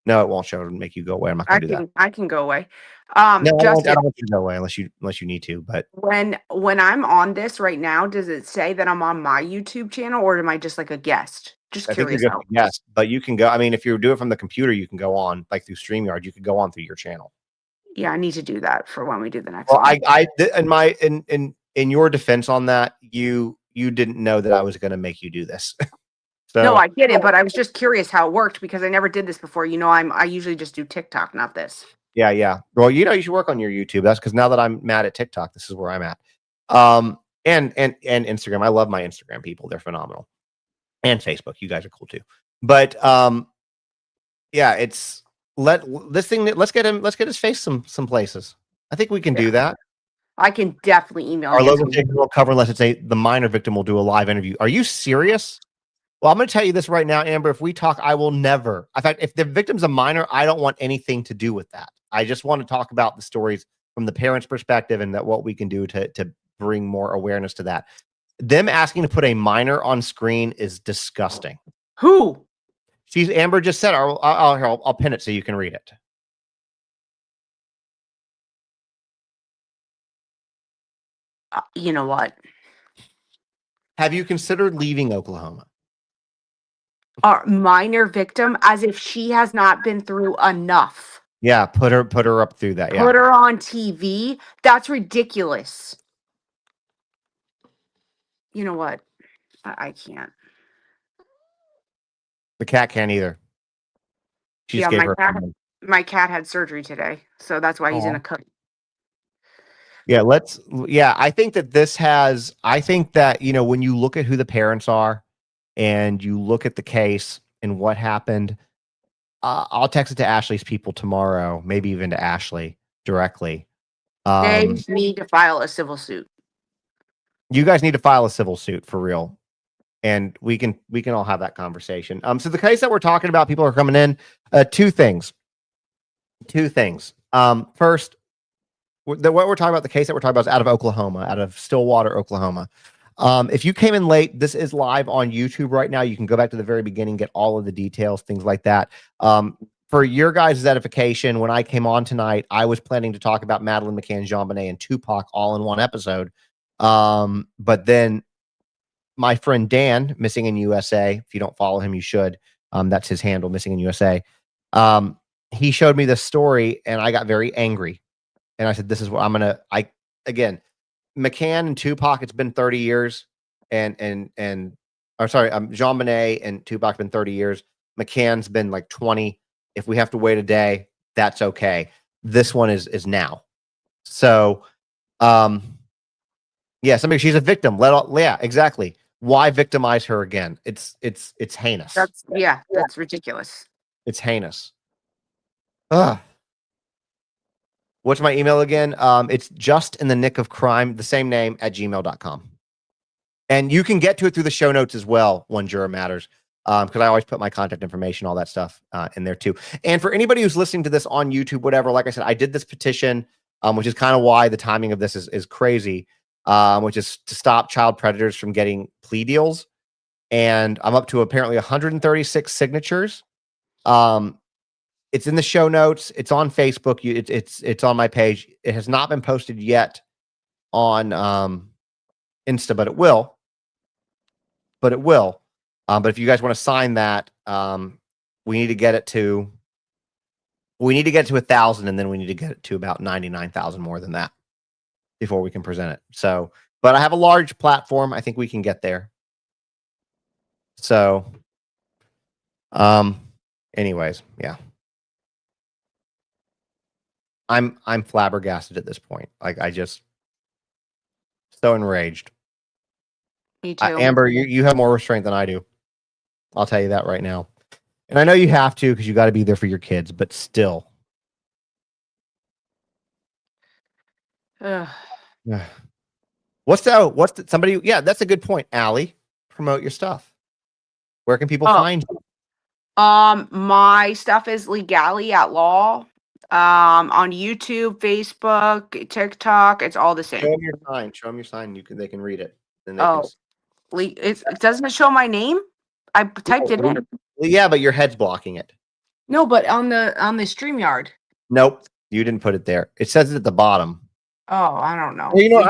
no, it won't show it and make you go away. I'm not gonna do that. I can go away. No, Justin, I don't want you to go away unless you need to. But when I'm on this right now, does it say that I'm on my YouTube channel, or am I just like a guest? Just I think you curious just how. yes, but you can go. I mean, if you do it from the computer, you can go on like through StreamYard. You could go on through your channel. Yeah, I need to do that for when we do the next Well, one. in your defense on that, you didn't know that I was going to make you do this. No, So I didn't, but I was just curious how it worked because I never did this before. I usually just do TikTok, not this. yeah. Well, you should work on your YouTube. That's because now that I'm mad at TikTok, this is where I'm at. And Instagram. I love my Instagram people. They're phenomenal. And Facebook. You guys are cool too. But yeah, let's get his face some places. I think we can do that. I can definitely email Our him. local victim will cover unless it's the minor victim will do a live interview. Are you serious? Well, I'm going to tell you this right now, Amber. If we talk, I will never. In fact, if the victim's a minor, I don't want anything to do with that. I just want to talk about the stories from the parents' perspective and that what we can do to bring more awareness to that. Them asking to put a minor on screen is disgusting. Who? Amber just said. I'll pin it so you can read it. You know what? Have you considered leaving Oklahoma? Our minor victim, as if she has not been through enough. Yeah, put her up through that. Put her on TV. That's ridiculous. You know what? I can't. The cat can't either. She just gave her. My cat had surgery today, so that's why he's in a cup. Yeah, I think that I think that, when you look at who the parents are and you look at the case and what happened, I'll text it to Ashley's people tomorrow, maybe even to Ashley directly. They need to file a civil suit. You guys need to file a civil suit for real. And we can all have that conversation. So the case that we're talking about, people are coming in, two things. First, what we're talking about, the case that we're talking about is out of Oklahoma, out of Stillwater, Oklahoma. If you came in late, this is live on YouTube right now. You can go back to the very beginning, get all of the details, things like that. For your guys' edification, when I came on tonight, I was planning to talk about Madeleine McCann, JonBenet, and Tupac all in one episode. But then my friend Dan, Missing in USA, if you don't follow him, you should. That's his handle, Missing in USA. He showed me this story, and I got very angry. And I said, this is what again, McCann and Tupac, it's been 30 years. JonBenet and Tupac's been 30 years. McCann's been like 20. If we have to wait a day, that's okay. This one is now. So, she's a victim. Exactly. Why victimize her again? It's heinous. That's ridiculous. It's heinous. Ugh. What's my email again? It's just in the nick of crime, the same name at gmail.com. And you can get to it through the show notes as well. One Juror Matters. Because I always put my contact information, all that stuff in there too. And for anybody who's listening to this on YouTube, whatever, like I said, I did this petition, which is kind of why the timing of this is crazy, which is to stop child predators from getting plea deals. And I'm up to apparently 136 signatures. It's in the show notes. It's on Facebook. It's on my page. It has not been posted yet on Insta, but it will. But if you guys want to sign that, we need to get it to 1,000, and then we need to get it to about 99,000 more than that before we can present it. So, but I have a large platform. I think we can get there. So, anyways, yeah. I'm flabbergasted at this point. Like, I just so enraged. Me too. Amber, you have more restraint than I do. I'll tell you that right now. And I know you have to because you got to be there for your kids, but still. Somebody? Yeah, that's a good point. Allie, promote your stuff. Where can people find you? My stuff is Legally at Law. On YouTube, Facebook, TikTok, it's all the same. Show them your sign. They can read it. Then it doesn't show my name. I typed it in. Well, yeah, but your head's blocking it. No, but on the StreamYard. Nope, you didn't put it there. It says it at the bottom. Oh, I don't know. Well, you know what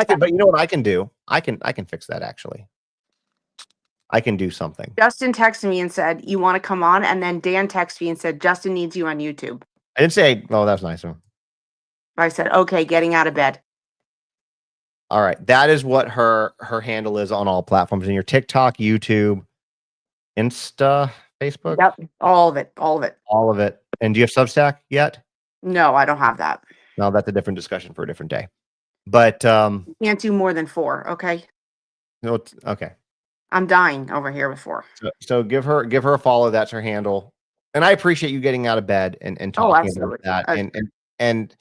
I can do? I can fix that actually. I can do something. Justin texted me and said, "You want to come on?" And then Dan texted me and said, "Justin needs you on YouTube." I didn't say, oh, that's nice. I said, "Okay, getting out of bed." All right. That is what her handle is on all platforms. In your TikTok, YouTube, Insta, Facebook. Yep, all of it, all of it. All of it. And do you have Substack yet? No, I don't have that. No, that's a different discussion for a different day. But Can't do more than 4. Okay, no, okay. I'm dying over here with 4. So give her a follow. That's her handle. And I appreciate you getting out of bed and Oh, talking about absolutely. that. And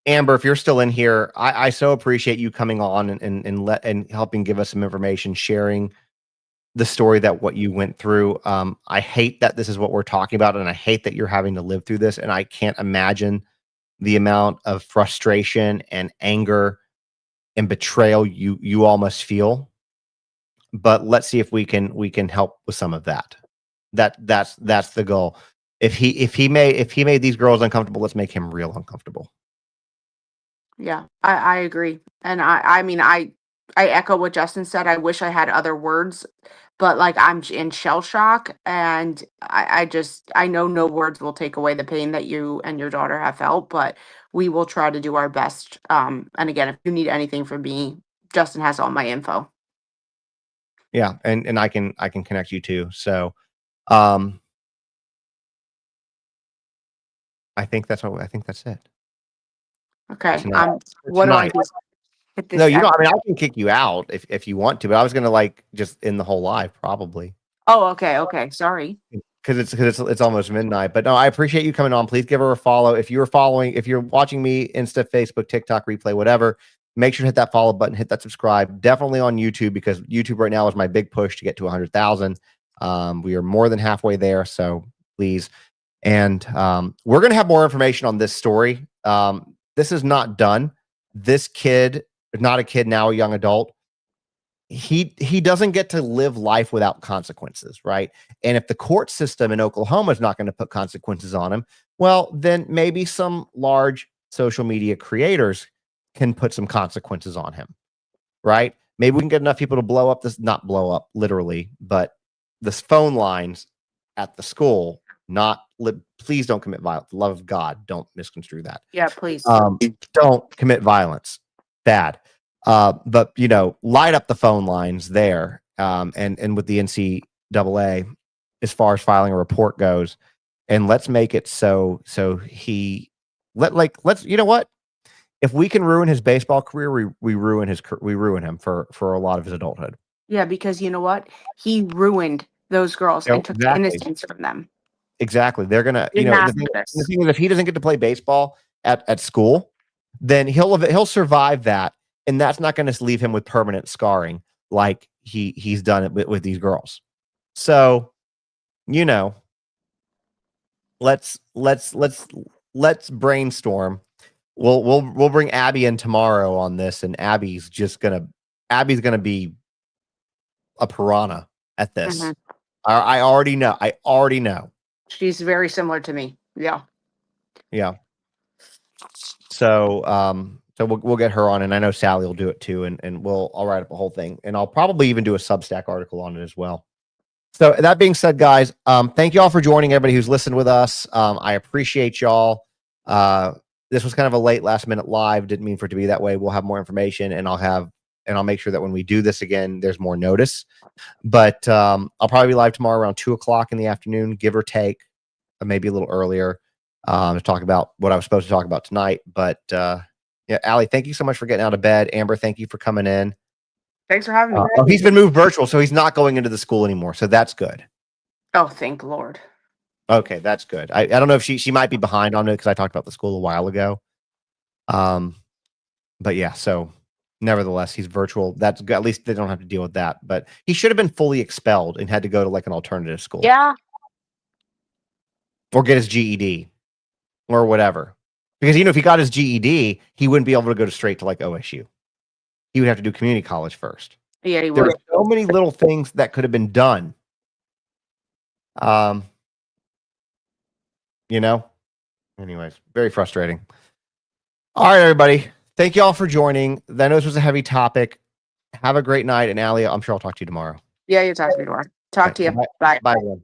Amber, if you're still in here, I so appreciate you coming on and helping give us some information, sharing the story that what you went through. I hate that this is what we're talking about, and I hate that you're having to live through this. And I can't imagine the amount of frustration and anger and betrayal you all must feel. But let's see if we can help with some of that. That's the goal. If he made these girls uncomfortable, let's make him real uncomfortable. Yeah, I agree. And I mean, I echo what Justin said. I wish I had other words, but like I'm in shell shock, and I know no words will take away the pain that you and your daughter have felt, but we will try to do our best. And again, if you need anything from me, Justin has all my info. Yeah, and I can connect you too. So I think that's it. Okay. Tonight. What do I do? Hit this No, you don't. X? I mean, I can kick you out if you want to, but I was gonna like just end the whole live probably Oh, okay. Sorry. because it's almost midnight. But no, I appreciate you coming on. Please give her a follow. If you're watching me, Insta, Facebook, TikTok, replay, whatever, make sure to hit that follow button, hit that subscribe. Definitely on YouTube, because YouTube right now is my big push to get to 100,000. We are more than halfway there, so please. And we're gonna have more information on this story. This is not done. This kid, not a kid now, a young adult, he doesn't get to live life without consequences, right? And if the court system in Oklahoma is not going to put consequences on him, well, then maybe some large social media creators can put some consequences on him, right? Maybe we can get enough people to blow up this, not blow up literally, but the phone lines at the school. Please don't commit violence. The love of God, don't misconstrue that. Yeah, please. Don't commit violence. Bad. But light up the phone lines there. And with the NCAA, as far as filing a report goes, and let's make it so let's you know what? If we can ruin his baseball career, we ruin him for a lot of his adulthood. Yeah, because you know what? He ruined those girls and took the innocence from them. Exactly. They're gonna, the thing is, if he doesn't get to play baseball at school, then he'll survive that, and that's not going to leave him with permanent scarring like he's done it with these girls. So, let's brainstorm. We'll bring Abby in tomorrow on this, and Abby's gonna be a piranha at this. Mhm. I already know. She's very similar to me. Yeah. Yeah. So we'll get her on, and I know Sally will do it too, and I'll write up a whole thing, and I'll probably even do a Substack article on it as well. So that being said, guys, thank you all for joining. Everybody who's listened with us, I appreciate y'all. This was kind of a late last minute live. Didn't mean for it to be that way. We'll have more information, and I'll make sure that when we do this again, there's more notice. But I'll probably be live tomorrow around 2:00 in the afternoon, give or take, maybe a little earlier, to talk about what I was supposed to talk about tonight. But yeah, Allie, thank you so much for getting out of bed. Amber, thank you for coming in. Thanks for having me. He's been moved virtual, so he's not going into the school anymore. So that's good. Oh, thank Lord. Okay, that's good. I don't know if she might be behind on it because I talked about the school a while ago. But yeah, so nevertheless, he's virtual. That's good. At least they don't have to deal with that. But he should have been fully expelled and had to go to like an alternative school. Yeah. Or get his GED or whatever. Because if he got his GED, he wouldn't be able to go straight to like OSU. He would have to do community college first. Yeah, he There would. are so many little things that could have been done. Anyways, very frustrating. All right, everybody. Thank you all for joining. I know this was a heavy topic. Have a great night. And Allie, I'm sure I'll talk to you tomorrow. Yeah, you talk to me more. Talk to you. Bye. Bye. Bye, everyone.